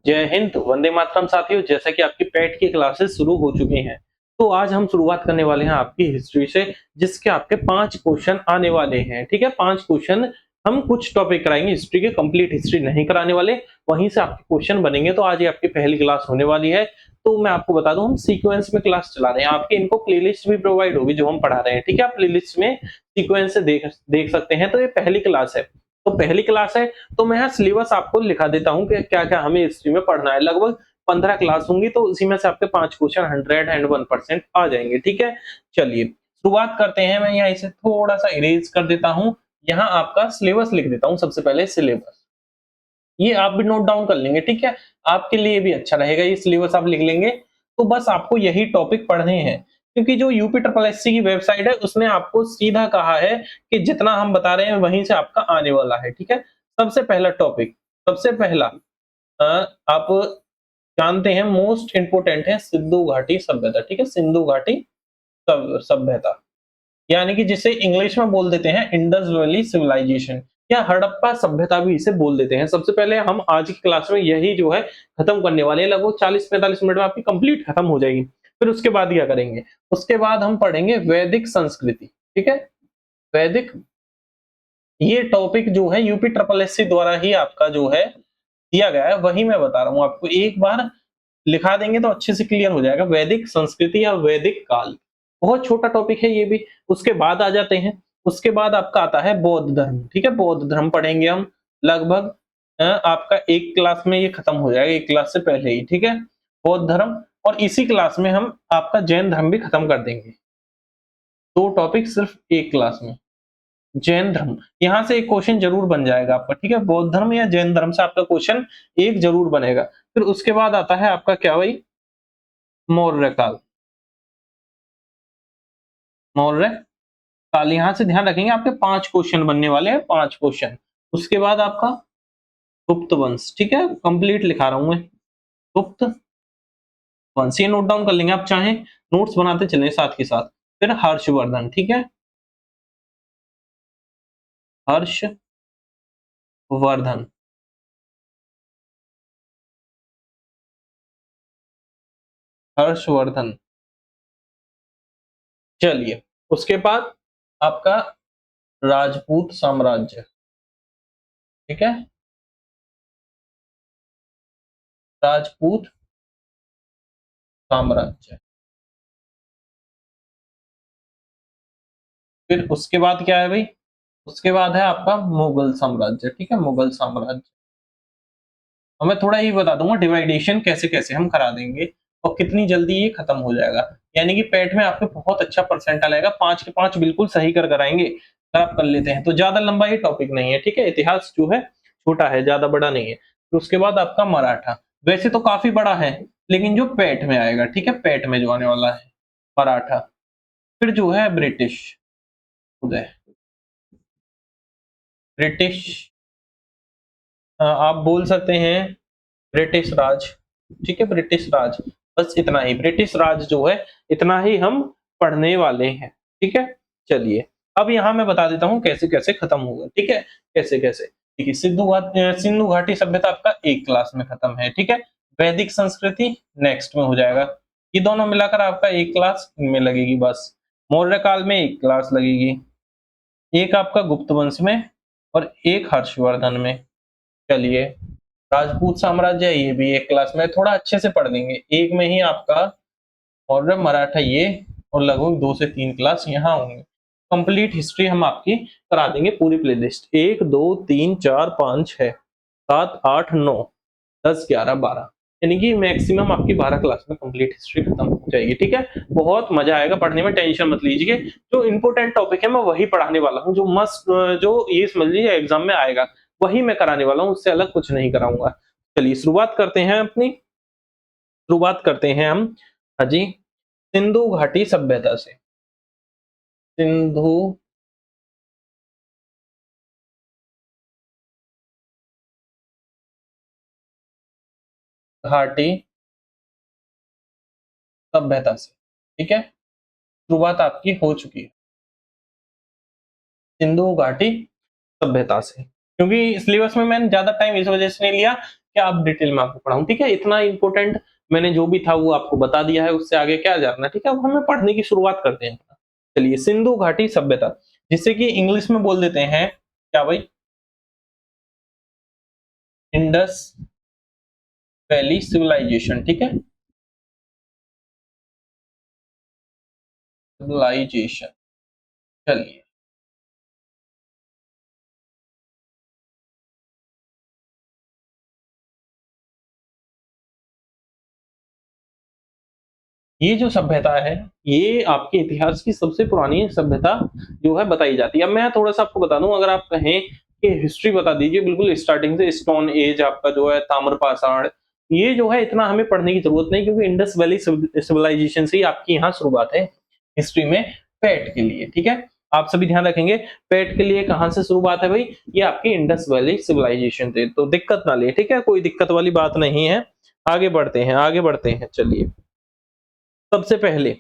जय हिंद, वंदे मातरम साथियों। जैसा कि आपकी पेट की क्लासेस शुरू हो चुकी हैं, तो आज हम शुरुआत करने वाले हैं आपकी हिस्ट्री से, जिसके आपके 5 क्वेश्चन आने वाले हैं। ठीक है, 5 क्वेश्चन हम कुछ टॉपिक कराएंगे, हिस्ट्री के कंप्लीट हिस्ट्री नहीं कराने वाले, वहीं से आपके क्वेश्चन बनेंगे। तो आज ये आपकी पहली क्लास होने वाली है। तो मैं आपको बता दूं, हम सीक्वेंस में क्लास चला रहे हैं। आपके इनको प्लेलिस्ट भी प्रोवाइड होगी जो हम पढ़ा रहे हैं। ठीक है, आप प्लेलिस्ट में सीक्वेंस से देख सकते हैं। तो ये पहली क्लास है। तो पहली क्लास है, तो मैं यहाँ सिलेबस आपको लिखा देता हूँ कि क्या-क्या हमें हिस्ट्री में पढ़ना है। लगभग 15 क्लास होंगी, तो उसी में से आपके 5 क्वेश्चन 101% आ जाएंगे। ठीक है, चलिए शुरुआत करते हैं। मैं यहाँ इसे थोड़ा सा इरेज कर देता हूँ। यहाँ आपका सिलेबस लिख देता हूँ। सबसे पहले सिलेबस, ये आप भी नोट डाउन कर लेंगे। ठीक है, आपके लिए भी अच्छा रहेगा, ये सिलेबस आप लिख लेंगे। तो बस आपको यही टॉपिक पढ़ने हैं, क्योंकि जो यूपी ट्रिपल एससी की वेबसाइट है उसने आपको सीधा कहा है कि जितना हम बता रहे हैं वहीं से आपका आने वाला है। ठीक है, सबसे पहला टॉपिक, सबसे पहला आप जानते हैं मोस्ट इंपोर्टेंट है सिंधु घाटी सभ्यता। ठीक है, सिंधु घाटी सभ्यता, यानी कि जिसे इंग्लिश में बोल देते हैं इंडस वैली सिविलाइजेशन, या हड़प्पा सभ्यता भी इसे बोल देते हैं। सबसे पहले हम आज की क्लास में यही जो है खत्म करने वाले हैं। लगभग 40-45 मिनट में आपकी कंप्लीट खत्म हो जाएगी। फिर उसके बाद क्या करेंगे, उसके बाद हम पढ़ेंगे वैदिक संस्कृति। ठीक है, वैदिक, ये टॉपिक जो है यूपी ट्रिपल एससी द्वारा ही आपका जो है दिया गया है, वही मैं बता रहा हूँ आपको। एक बार लिखा देंगे तो अच्छे से क्लियर हो जाएगा। वैदिक संस्कृति या वैदिक काल, बहुत छोटा टॉपिक है ये भी। उसके बाद आ जाते हैं, उसके बाद आपका आता है बौद्ध धर्म। ठीक है, बौद्ध धर्म पढ़ेंगे हम। लगभग आपका एक क्लास में ये खत्म हो जाएगा, एक क्लास से पहले ही। ठीक है, बौद्ध धर्म, और इसी क्लास में हम आपका जैन धर्म भी खत्म कर देंगे। 2 टॉपिक सिर्फ एक क्लास में। जैन धर्म, यहां से एक क्वेश्चन जरूर बन जाएगा आपका। ठीक है, बौद्ध धर्म या जैन धर्म से आपका क्वेश्चन एक जरूर बनेगा। फिर उसके बाद आता है आपका क्या भाई, मौर्य काल। मौर्य काल, यहां से ध्यान रखेंगे आपके 5 क्वेश्चन बनने वाले हैं, 5 क्वेश्चन। उसके बाद आपका गुप्त वंश। ठीक है, कंप्लीट लिखा रहा हूं मैं, गुप्त वंश, ये नोट डाउन कर लेंगे। आप चाहें नोट्स बनाते चलें साथ के साथ। फिर हर्षवर्धन। ठीक है, हर्षवर्धन, हर्षवर्धन। चलिए, उसके बाद आपका राजपूत साम्राज्य। ठीक है, राजपूत साम्राज्य। फिर उसके बाद क्या है भाई, उसके बाद है आपका मुगल साम्राज्य। ठीक है, मुगल साम्राज्य। और मैं थोड़ा ये बता दूंगा डिवाइडेशन कैसे कैसे हम करा देंगे और कितनी जल्दी ये खत्म हो जाएगा। यानी कि पेट में आपके बहुत अच्छा परसेंटाइल आएगा, 5 के 5 बिल्कुल सही कर कराएंगे अगर आप कर लेते हैं तो। ज्यादा लंबा ये टॉपिक नहीं है। ठीक है, इतिहास जो है छोटा है, ज्यादा बड़ा नहीं है। तो उसके बाद आपका मराठा, वैसे तो काफी बड़ा है, लेकिन जो पेट में आएगा। ठीक है, पेट में जो आने वाला है मराठा। फिर जो है ब्रिटिश उदय, ब्रिटिश, आप बोल सकते हैं ब्रिटिश राज। ठीक है, ब्रिटिश राज, बस इतना ही। ब्रिटिश राज जो है इतना ही हम पढ़ने वाले हैं। ठीक है, चलिए अब यहाँ मैं बता देता हूँ कैसे कैसे खत्म होगा। ठीक है, कैसे कैसे। ठीक है, सिंधु घाटी सभ्यता आपका एक क्लास में खत्म है। ठीक है, वैदिक संस्कृति नेक्स्ट में हो जाएगा। ये दोनों मिलाकर आपका एक क्लास में लगेगी बस। मौर्य काल में एक क्लास लगेगी, एक आपका गुप्त वंश में, और एक हर्षवर्धन में। चलिए, राजपूत साम्राज्य, ये भी एक क्लास में, थोड़ा अच्छे से पढ़ देंगे एक में ही आपका। और मराठा ये, और लगभग 2 से 3 क्लास यहाँ होंगे। कंप्लीट हिस्ट्री हम आपकी करा देंगे, पूरी प्लेलिस्ट 1 2 3 4 5 6 7 8 9 10 11 12, यानी कि मैक्सिमम आपकी 12 क्लास में कंप्लीट हिस्ट्री खत्म हो जाएगी। ठीक है, बहुत मजा आएगा पढ़ने में, टेंशन मत लीजिए। जो इंपोर्टेंट टॉपिक है मैं वही पढ़ाने वाला हूँ, जो मस्ट, जो ये समझ लीजिए एग्जाम में आएगा वही मैं कराने वाला हूँ, उससे अलग कुछ नहीं कराऊंगा। चलिए शुरुआत करते हैं अपनी, शुरुआत करते हैं हम। हाँ जी, सिंधु घाटी सभ्यता से। सिंधु घाटी सभ्यता से। ठीक है, शुरुआत आपकी हो चुकी है सिंधु घाटी सभ्यता से। क्योंकि सिलेबस में मैंने ज्यादा टाइम इस वजह से नहीं लिया क्या आप डिटेल में आपको पढ़ाऊं, ठीक है। इतना इंपॉर्टेंट मैंने जो भी था वो आपको बता दिया है, उससे आगे क्या जानना, ठीक है। अब हमें पढ़ने की शुरुआत करते हैं। चलिए, सिंधु घाटी सभ्यता, जिसे कि इंग्लिश में बोल देते हैं क्या भाई, इंडस वैली सिविलाइजेशन, ठीक है, सिविलाइजेशन। चलिए, ये जो सभ्यता है, ये आपके इतिहास की सबसे पुरानी सभ्यता जो है बताई जाती है। अब मैं थोड़ा सा आपको बता दूं, अगर आप कहें कि हिस्ट्री बता दीजिए बिल्कुल स्टार्टिंग से, स्टोन एज आपका जो है, ताम्रपाषाण, ये जो है इतना हमें पढ़ने की जरूरत नहीं, क्योंकि इंडस वैली सिविलाइजेशन से ही आपकी यहाँ शुरुआत है हिस्ट्री में, पेट के लिए, ठीक है। आप सभी ध्यान रखेंगे, पेट के लिए कहां से शुरुआत है भाई, ये आपकी इंडस वैली सिविलाइजेशन थे, तो दिक्कत ना ले, ठीक है, कोई दिक्कत वाली बात नहीं है। आगे बढ़ते हैं, आगे बढ़ते हैं। चलिए, सबसे पहले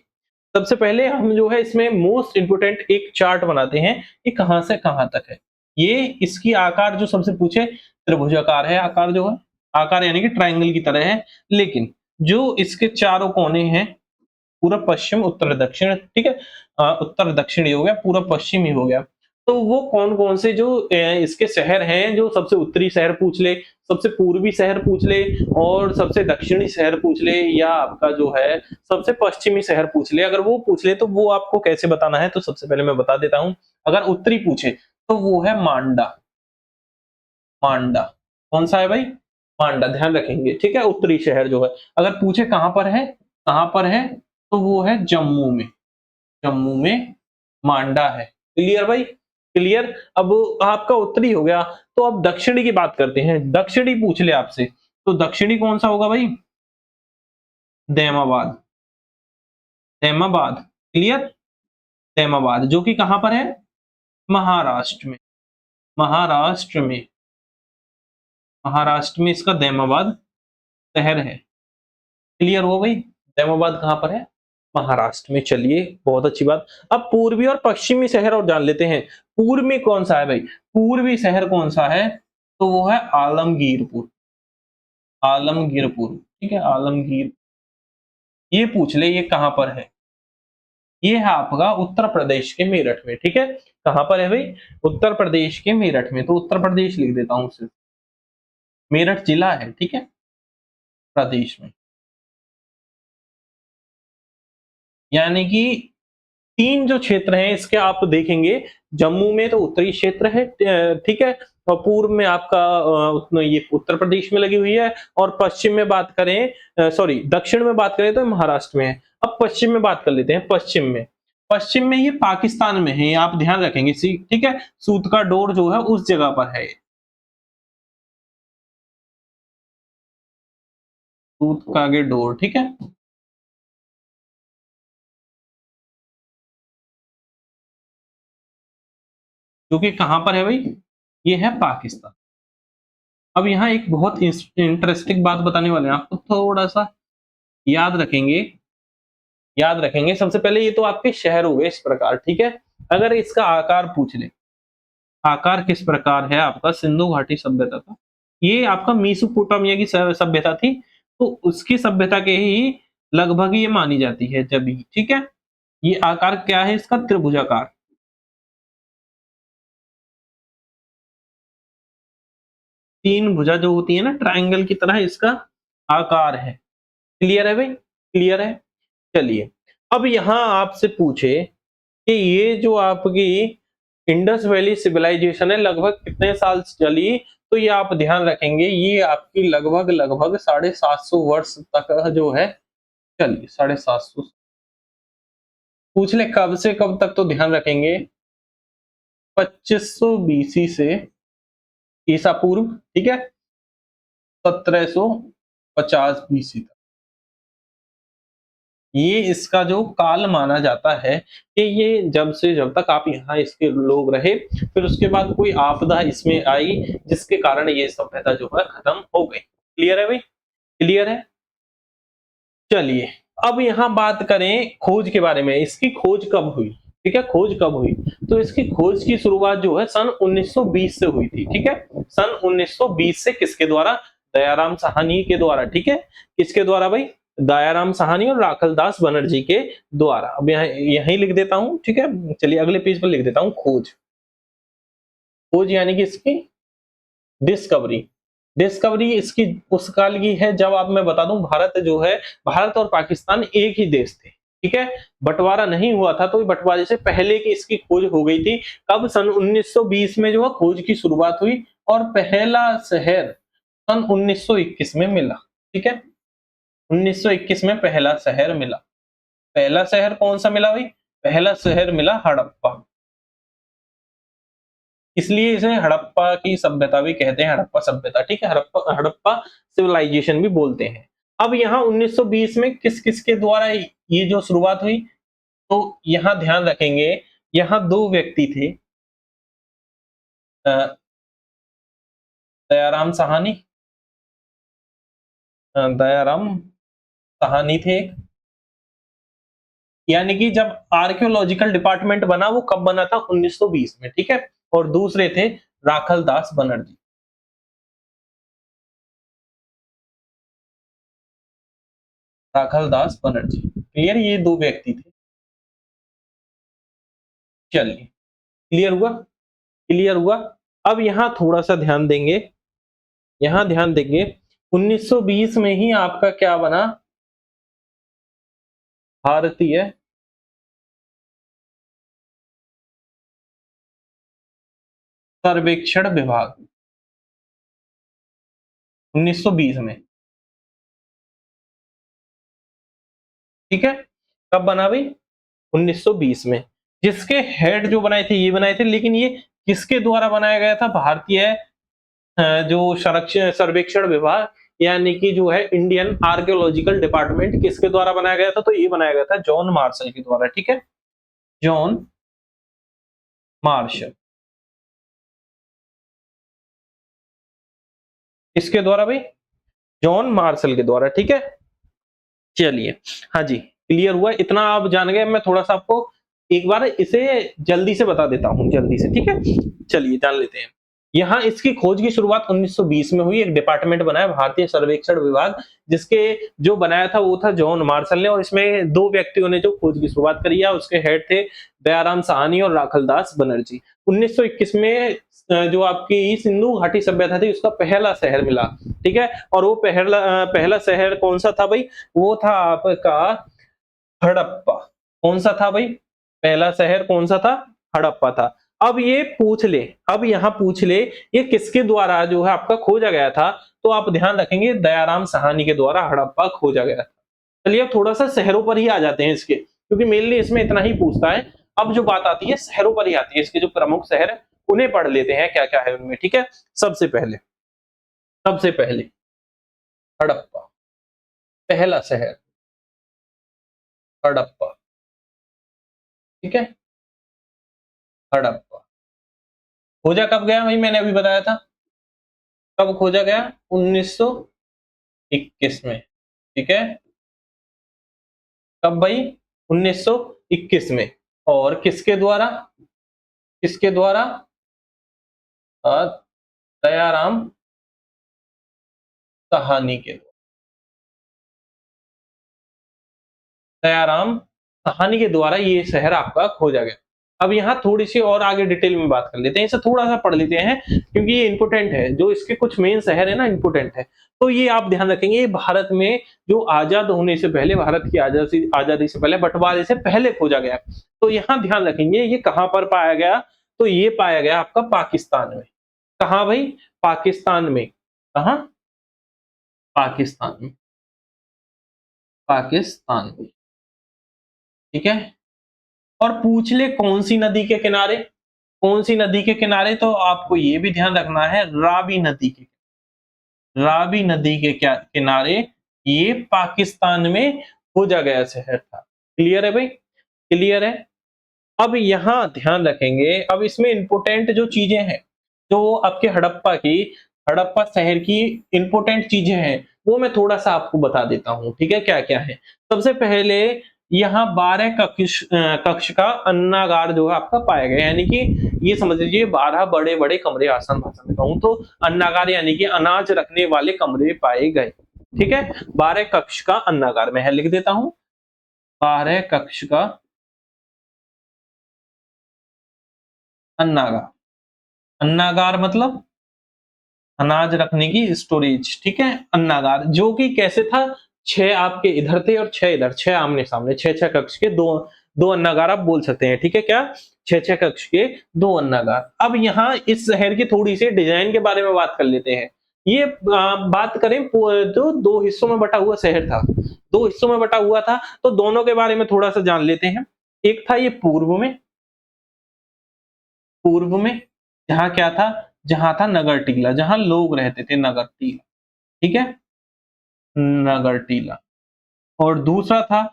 सबसे पहले हम जो है इसमें मोस्ट इंपोर्टेंट एक चार्ट बनाते हैं, ये कहां से कहां तक है। ये इसकी आकार जो सबसे पूछे, त्रिभुजाकार है आकार जो है, आकार यानी कि ट्रायंगल की तरह है, लेकिन जो इसके चारों कोने हैं, पूरा पश्चिम उत्तर दक्षिण, ठीक है, उत्तर दक्षिण ही हो गया, पूरा पश्चिम ही हो गया। तो वो कौन कौन से जो इसके शहर हैं, जो सबसे उत्तरी शहर पूछ ले, सबसे पूर्वी शहर पूछ ले, और सबसे दक्षिणी शहर पूछ ले, या आपका जो है सबसे पश्चिमी शहर पूछ ले, अगर वो पूछ ले तो वो आपको कैसे बताना है, तो सबसे पहले मैं बता देता हूं। अगर उत्तरी पूछे तो वो है मांडा, मांडा कौन सा है भाई, मांडा, ध्यान रखेंगे, ठीक है, उत्तरी शहर जो है। अगर पूछे कहां पर है, कहां पर है, तो वो है जम्मू में, जम्मू में मांडा है। क्लियर भाई, क्लियर। अब आपका उत्तरी हो गया, तो अब दक्षिणी की बात करते हैं। दक्षिणी पूछ ले आपसे, तो दक्षिणी कौन सा होगा भाई, दैमाबाद, दैमाबाद, क्लियर, दैमाबाद, जो कि कहां पर है, महाराष्ट्र में, महाराष्ट्र में, महाराष्ट्र में इसका दैमाबाद शहर है। क्लियर हो गई, दैमाबाद कहां पर है, महाराष्ट्र में। चलिए, बहुत अच्छी बात। अब पूर्वी और पश्चिमी शहर और जान लेते हैं। पूर्व में कौन सा है भाई, पूर्वी शहर कौन सा है, तो वो है आलमगीरपुर, आलमगीरपुर, ठीक है, आलमगीर। ये पूछ ले ये कहां पर है, ये है आपका उत्तर प्रदेश के मेरठ में, ठीक है। कहां पर है भाई, उत्तर प्रदेश के मेरठ में, तो उत्तर प्रदेश लिख देता हूं सिर्फ, मेरठ जिला है, ठीक है, प्रदेश में। यानी कि तीन जो क्षेत्र हैं इसके आप देखेंगे, जम्मू में तो उत्तरी क्षेत्र है, ठीक है, और पूर्व में आपका ये उत्तर प्रदेश में लगी हुई है, और पश्चिम में बात करें, सॉरी, दक्षिण में बात करें तो महाराष्ट्र में है। अब पश्चिम में बात कर लेते हैं, पश्चिम में, पश्चिम में ये पाकिस्तान में है, आप ध्यान रखेंगे, ठीक है, सूत का डोर जो है उस जगह पर है, सूत का के डोर, ठीक है, जो कि कहां पर है भाई, ये है पाकिस्तान। अब यहाँ एक बहुत इंटरेस्टिंग बात बताने वाले हैं आपको, थोड़ा सा याद रखेंगे, याद रखेंगे। सबसे पहले ये तो आपके शहर हो गए इस प्रकार, ठीक है। अगर इसका आकार पूछ ले, आकार किस प्रकार है आपका सिंधु घाटी सभ्यता का, ये आपका मेसोपोटामिया की सभ्यता थी, तो उसकी सभ्यता के ही लगभग ये मानी जाती है जब भी, ठीक है। ये आकार क्या है इसका, त्रिभुजाकार, तीन भुजा जो होती है ना, ट्रायंगल की तरह इसका आकार है। क्लियर है भाई, क्लियर है। चलिए, अब यहां आपसे पूछे कि ये जो आपकी इंडस वैली सिविलाइजेशन है, लगभग कितने साल चली, तो ये आप ध्यान रखेंगे, ये आपकी लगभग लगभग 750 वर्ष तक जो है चली, 750। पूछ ले कब से कब तक, तो ध्यान रखेंगे 2500 बीसी से ईसा पूर्व, ठीक है, 1750 बीसी तक, ये इसका जो काल माना जाता है कि ये जब से जब तक आप यहाँ इसके लोग रहे, फिर उसके बाद कोई आपदा इसमें आई जिसके कारण ये सभ्यता जो है खत्म हो गई। क्लियर है भाई, क्लियर है। चलिए, अब यहाँ बात करें खोज के बारे में, इसकी खोज कब हुई, ठीक है, खोज कब हुई, तो इसकी खोज की शुरुआत जो है सन 1920 से हुई थी, ठीक है, सन 1920 से किसके द्वारा, दयाराम साहनी के द्वारा, ठीक है। किसके द्वारा भाई? दयाराम साहनी और राखलदास बनर्जी के द्वारा। अब यहाँ यहीं लिख देता हूं, ठीक है। चलिए अगले पेज पर लिख देता हूं खोज। खोज यानी कि इसकी डिस्कवरी। डिस्कवरी इसकी उस काल की है जब, आप मैं बता दूं, भारत जो है, भारत और पाकिस्तान एक ही देश थे, ठीक है। बंटवारा नहीं हुआ था, तो बंटवारे से पहले की इसकी खोज हो गई थी। कब? सन 1920 में जो है खोज की शुरुआत हुई और पहला शहर सन 1921 में मिला, ठीक है। 1921 में पहला शहर मिला। पहला शहर कौन सा मिला भाई? पहला शहर मिला हड़प्पा। इसलिए इसे हड़प्पा की सभ्यता भी कहते हैं, हड़प्पा सभ्यता, ठीक है। हड़प्पा हड़प्पा सिविलाइजेशन भी बोलते हैं। अब यहाँ 1920 में किस किस के द्वारा ये जो शुरुआत हुई, तो यहाँ ध्यान रखेंगे, यहाँ दो व्यक्ति थे, दयाराम साहनी, दयाराम साहनी थे एक। यानी कि जब आर्कियोलॉजिकल डिपार्टमेंट बना, वो कब बना था? 1920 में, ठीक है। और दूसरे थे राखलदास बनर्जी। राखलदास बनर्जी, क्लियर? ये दो व्यक्ति थे। चलिए, क्लियर हुआ? क्लियर हुआ। अब यहाँ थोड़ा सा ध्यान देंगे, यहाँ ध्यान देंगे, 1920 में ही आपका क्या बना? भारतीय सर्वेक्षण विभाग, 1920 में, ठीक है। कब बना भाई? 1920 में। जिसके हेड जो बनाए थे, ये बनाए थे, लेकिन ये किसके द्वारा बनाया गया था? भारतीय जो सर्वेक्षण विभाग, यानी कि जो है इंडियन आर्कियोलॉजिकल डिपार्टमेंट, किसके द्वारा बनाया गया था? तो ये बनाया गया था जॉन मार्शल के द्वारा, ठीक है। जॉन मार्शल, इसके द्वारा भाई? जॉन मार्शल के द्वारा, ठीक है। चलिए, हाँ जी, क्लियर हुआ। इतना आप जान गए। मैं थोड़ा सा आपको एक बार इसे जल्दी से बता देता हूं, जल्दी से, ठीक है। चलिए जान लेते हैं। यहाँ इसकी खोज की शुरुआत 1920 में हुई। एक डिपार्टमेंट बनाया, भारतीय सर्वेक्षण विभाग, जिसके जो बनाया था वो था जॉन मार्शल ने, और इसमें दो व्यक्तियों ने जो खोज की शुरुआत करी है। उसके हेड थे दयाराम साहनी और राखलदास बनर्जी। 1921 में जो आपकी सिंधु घाटी सभ्यता थी, उसका पहला शहर मिला, ठीक है। और वो पहला शहर कौन सा था भाई? वो था आपका हड़प्पा। कौन सा था भाई? पहला शहर कौन सा था? हड़प्पा था। अब ये पूछ ले, अब यहाँ पूछ ले, ये किसके द्वारा जो है आपका खोजा गया था? तो आप ध्यान रखेंगे, दयाराम साहनी के द्वारा हड़प्पा खोजा गया था। चलिए अब थोड़ा सा शहरों पर ही आ जाते हैं इसके, क्योंकि मेनली इसमें इतना ही पूछता है। अब जो बात आती है शहरों पर ही आती है, इसके जो प्रमुख शहर है उन्हें पढ़ लेते हैं, क्या क्या है उनमें, ठीक है। सबसे पहले, सबसे पहले हड़प्पा, पहला शहर हड़प्पा, ठीक है। हड़प्पा खोजा कब गया भाई? मैंने अभी बताया था। कब खोजा गया? 1921 में, ठीक है। कब भाई? 1921 में। और किसके द्वारा? किसके द्वारा? अ, दयाराम साहनी के द्वारा। दयाराम साहनी के द्वारा ये शहर आपका खोजा गया। अब यहाँ थोड़ी सी और आगे डिटेल में बात कर लेते हैं, इसे थोड़ा सा पढ़ लेते हैं, क्योंकि ये इंपोर्टेंट है। जो इसके कुछ मेन शहर है ना, इंपोर्टेंट है। तो ये आप ध्यान रखेंगे, ये भारत में जो आजाद होने से पहले, भारत की आजादी आजादी से पहले, बंटवारे से पहले खोजा गया। तो यहाँ ध्यान रखेंगे, ये कहाँ पर पाया गया? तो ये पाया गया आपका पाकिस्तान में। कहाँ भाई? पाकिस्तान में। कहाँ? पाकिस्तान में। पाकिस्तान में, ठीक है। और पूछ ले कौन सी नदी के किनारे? कौन सी नदी के किनारे? तो आपको ये भी ध्यान रखना है, रावी नदी के, रावी नदी के क्या किनारे ये पाकिस्तान में खोजा गया शहर था। क्लियर है भाई? क्लियर है। अब यहाँ ध्यान रखेंगे, अब इसमें इंपोर्टेंट जो चीजें हैं, जो आपके हड़प्पा की, हड़प्पा शहर की इंपोर्टेंट चीजें हैं, वो मैं थोड़ा सा आपको बता देता हूँ, ठीक है। क्या क्या है? सबसे पहले यहाँ 12 कक्ष का अन्नागार जो है आपका पाया गया, यानी कि ये समझ लीजिए 12 बड़े-बड़े कमरे, आसान भाषा में कहूँ तो अन्नागार यानी कि अनाज रखने वाले कमरे पाए गए। ठीक है, 12 कक्ष का अन्नागार, मैं लिख देता हूँ 12 कक्ष का अन्नागार। अन्नागार मतलब अनाज रखने की स्टोरेज, ठीक है, अन्नागार, जो कि कैसे था, 6 आपके इधर थे और 6 इधर, 6 आमने-सामने, 6-6 कक्ष के 2 अन्नागार आप बोल सकते हैं, ठीक है, क्या? 6-6 कक्ष के 2 अन्नागार। अब यहाँ इस शहर की थोड़ी-सी डिजाइन के बारे में बात कर लेते हैं। ये बात करें तो 2 हिस्सों में बटा हुआ शहर था, 2 हिस्सों में बटा हुआ था, तो दोनों के बारे में थोड़ा-सा जान लेते हैं। एक था ये पूर्व में जहाँ क्या था, जहाँ था नगर टीला, जहाँ लोग रहते थे, नगर टीला, ठीक है, नगर टीला। और दूसरा था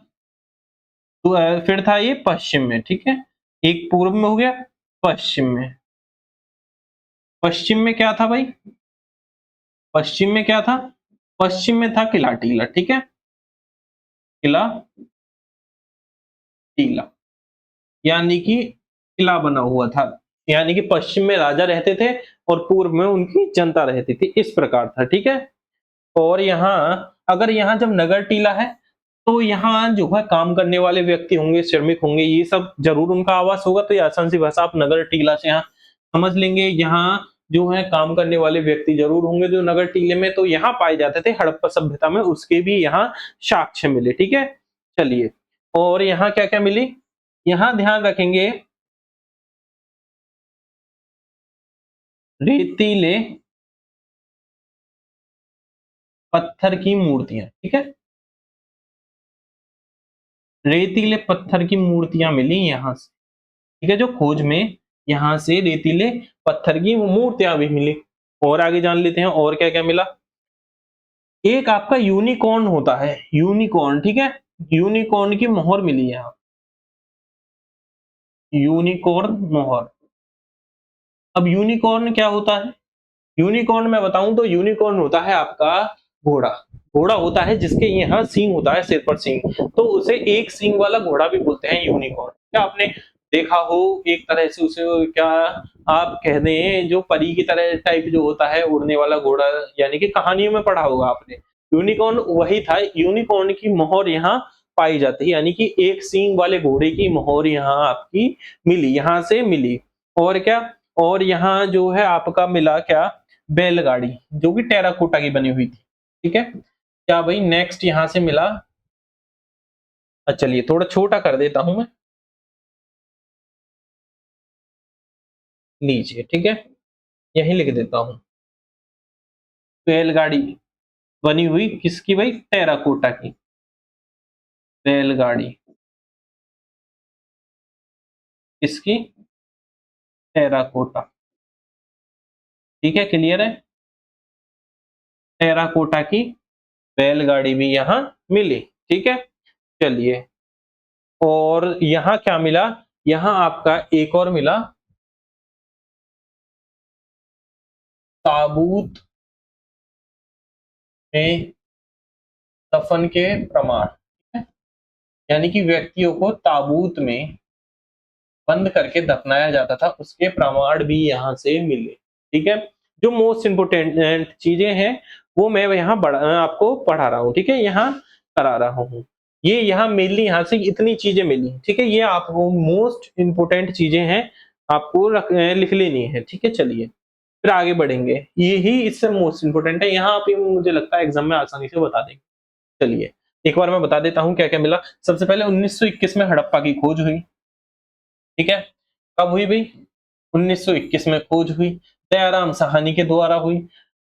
तो फिर था ये पश्चिम में, ठीक है, एक पूर्व में हो गया, पश्चिम में। पश्चिम में क्या था भाई, पश्चिम में क्या था, पश्चिम में था किला टीला, ठीक है, किला टीला, यानी कि किला बना हुआ था, यानी कि पश्चिम में राजा रहते थे और पूर्व में उनकी जनता रहती थी, इस प्रकार था, ठीक है। और यहाँ अगर यहाँ जब नगर टीला है, तो यहाँ जो है काम करने वाले व्यक्ति होंगे, श्रमिक होंगे, ये सब जरूर उनका आवास होगा, तो ये आसान सी भाषा आप नगर टीला से यहाँ समझ लेंगे। यहाँ जो है काम करने वाले व्यक्ति जरूर होंगे जो नगर टीले में, तो यहाँ पाए जाते थे हड़प्पा सभ्यता में, उसके भी यहाँ साक्ष्य मिले, ठीक है। चलिए, और यहाँ क्या क्या मिली, यहाँ ध्यान रखेंगे रेतीले पत्थर की मूर्तियां, ठीक है, रेतीले पत्थर की मूर्तियां मिली यहाँ से, ठीक है, जो खोज में यहाँ से रेतीले पत्थर की मूर्तियां भी मिली। और आगे जान लेते हैं और क्या क्या मिला। एक आपका यूनिकॉर्न होता है, यूनिकॉर्न, ठीक है, यूनिकॉर्न की मोहर मिली यहाँ, यूनिकॉर्न मोहर। अब यूनिकॉर्न क्या होता है, यूनिकॉर्न मैं बताऊं तो यूनिकॉर्न होता है आपका घोड़ा, घोड़ा होता है जिसके यहाँ सींग होता है, सिर पर सींग, तो उसे एक सींग वाला घोड़ा भी बोलते हैं यूनिकॉर्न। क्या आपने देखा हो एक तरह से उसे, क्या आप कह दें जो परी की तरह टाइप जो होता है उड़ने वाला घोड़ा, यानी कि कहानियों में पढ़ा होगा आपने, यूनिकॉर्न वही था। यूनिकॉर्न की मोहर यहाँ पाई जाती है, यानी कि एक सींग वाले घोड़े की मोहर यहाँ आपकी मिली, यहाँ से मिली। और क्या, और यहाँ जो है आपका मिला क्या, बैलगाड़ी, जो कि टेराकोटा की बनी हुई थी, ठीक है। क्या भाई नेक्स्ट यहाँ से मिला, चलिए थोड़ा छोटा कर देता हूं मैं, लीजिए, ठीक है, यही लिख देता हूं, बैलगाड़ी बनी हुई किसकी भाई, टेराकोटा की बैलगाड़ी, किसकी, टेराकोटा, ठीक है, क्लियर है, टेराकोटा की बैलगाड़ी भी यहाँ मिली, ठीक है। चलिए, और यहाँ क्या मिला, यहाँ आपका एक और मिला, ताबूत में दफन के प्रमाण, ठीक है? यानी कि व्यक्तियों को ताबूत में बंद करके दफनाया जाता था, उसके प्रमाण भी यहाँ से मिले, ठीक है। जो मोस्ट इम्पोर्टेंट चीजें हैं वो मैं यहाँ आपको पढ़ा रहा हूँ, ठीक है, यहाँ करा रहा हूँ। ये यहाँ मेनली यहाँ से इतनी चीजें मिली, ठीक है, ये आपको मोस्ट इम्पोर्टेंट चीजें हैं, आपको लिख लेनी है, ठीक है। चलिए फिर आगे बढ़ेंगे, यही इससे मोस्ट इम्पोर्टेंट है, यहाँ पे मुझे लगता है एग्जाम में आसानी से बता देंगे। चलिए एक बार मैं बता देता हूँ क्या क्या मिला। सबसे पहले 1921 में हड़प्पा की खोज हुई, ठीक है, कब हुई भाई, 1921 में खोज हुई, दयाराम साहनी के द्वारा हुई।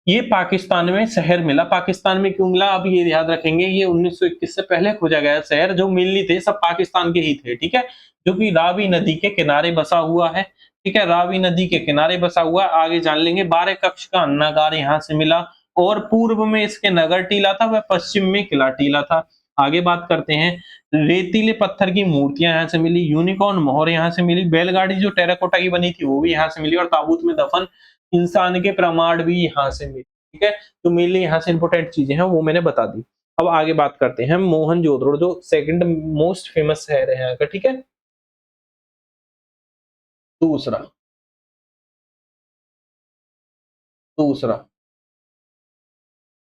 ये पाकिस्तान में शहर मिला, पाकिस्तान में क्यों मिला, अब ये याद रखेंगे, ये 1921 से पहले खोजा गया शहर, जो मेनली थे सब पाकिस्तान के ही थे, ठीक है, जो कि रावी नदी के किनारे बसा हुआ है, ठीक है, रावी नदी के किनारे बसा हुआ, आगे जान लेंगे। 12 कक्ष का अन्नागार यहाँ से मिला, और पूर्व में इसके नगर टीला था, वह पश्चिम में किला टीला था। आगे बात करते हैं, रेतीले पत्थर की मूर्तियां यहाँ से मिली, यूनिकॉर्न मोहर यहाँ से मिली, बैलगाड़ी जो टेराकोटा की बनी थी वो भी यहाँ से मिली, और ताबूत में दफन इंसान के प्रमाण भी यहाँ से मिले, ठीक है। तो मेनली यहाँ से इंपोर्टेंट चीजें हैं वो मैंने बता दी। अब आगे बात करते हैं मोहनजोदड़ो, जो सेकंड मोस्ट फेमस शहर है यहाँ का, ठीक है। दूसरा, दूसरा,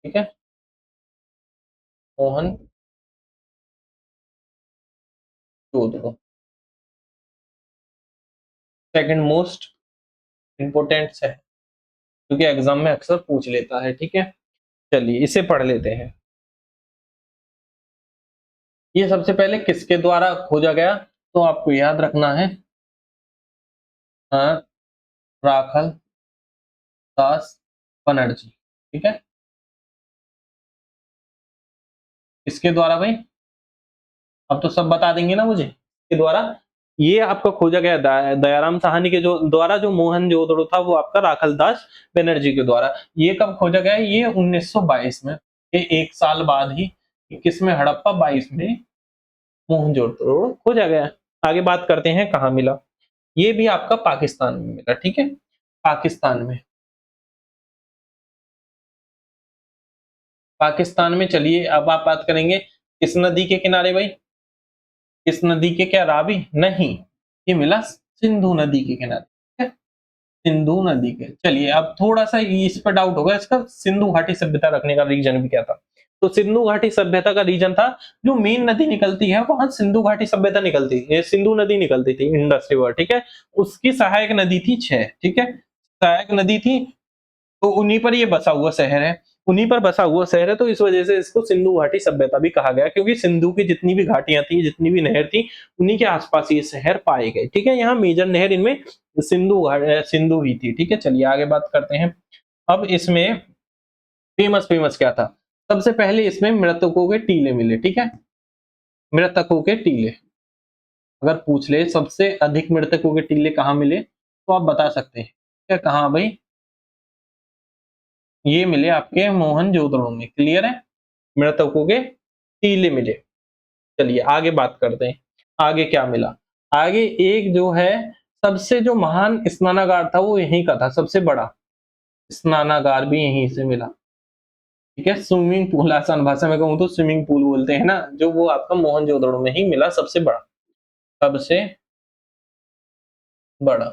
ठीक है, मोहनजोदड़ो सेकंड मोस्ट इम्पोर्टेंट है, क्योंकि एग्जाम में अक्सर पूछ लेता है, ठीक है। चलिए इसे पढ़ लेते हैं। ये सबसे पहले किसके द्वारा खोजा गया, तो आपको याद रखना है, हाँ, राखल दास बनर्जी, ठीक है। किसके द्वारा भाई, अब तो सब बता देंगे ना मुझे, के द्वारा। ये आपका खोजा गया दयाराम साहनी के जो द्वारा, जो मोहनजोदड़ो था वो आपका राखलदास बनर्जी के द्वारा। ये कब खोजा गया, ये 1922 में, ये एक साल बाद ही, 21 में हड़प्पा, 22 में मोहनजोदड़ो खोजा गया। आगे बात करते हैं कहाँ मिला। ये भी आपका पाकिस्तान में मिला, ठीक है, पाकिस्तान में। पाकिस्तान में, चलिए अब आप बात करेंगे किस नदी के किनारे भाई, किस नदी के, क्या रावी नहीं, ये मिला सिंधु नदी के किनारे, ठीक है? सिंधु नदी के। चलिए अब थोड़ा सा इस पर डाउट होगा, इसका सिंधु घाटी सभ्यता रखने का रीजन भी क्या था। तो सिंधु घाटी सभ्यता का रीजन था, जो मेन नदी निकलती है वहां सिंधु घाटी सभ्यता निकलती है, सिंधु नदी निकलती थी, इंडस रिवर, ठीक है। उसकी सहायक नदी थी 6, ठीक है, सहायक नदी थी, तो उन्हीं पर ये बसा हुआ शहर है, उन्हीं पर बसा हुआ शहर है, तो इस वजह से इसको सिंधु घाटी सभ्यता भी कहा गया, क्योंकि सिंधु की जितनी भी घाटियां थी, जितनी भी नहर थी, उन्हीं के आसपास ये शहर पाए गए, ठीक है। यहाँ मेजर नहर इनमें सिंधु ही थी, ठीक है। चलिए आगे बात करते हैं। अब इसमें फेमस फेमस क्या था, सबसे पहले इसमें मृतकों के टीले मिले, ठीक है, मृतकों के टीले। अगर पूछ ले सबसे अधिक मृतकों के टीले कहाँ मिले, तो आप बता सकते हैं क्या, कहाँ भाई, ये मिले आपके मोहनजोदड़ो में, क्लियर है, मृतकों के टीले मिले। चलिए आगे बात करते हैं, आगे क्या मिला। आगे एक जो है, सबसे जो महान स्नानागार था वो यहीं का था, सबसे बड़ा स्नानागार भी यहीं से मिला, ठीक है। स्विमिंग पूल, आसान भाषा में कहूँ तो स्विमिंग पूल बोलते हैं ना, जो वो आपका मोहनजोदड़ो में ही मिला, सबसे बड़ा, सबसे बड़ा,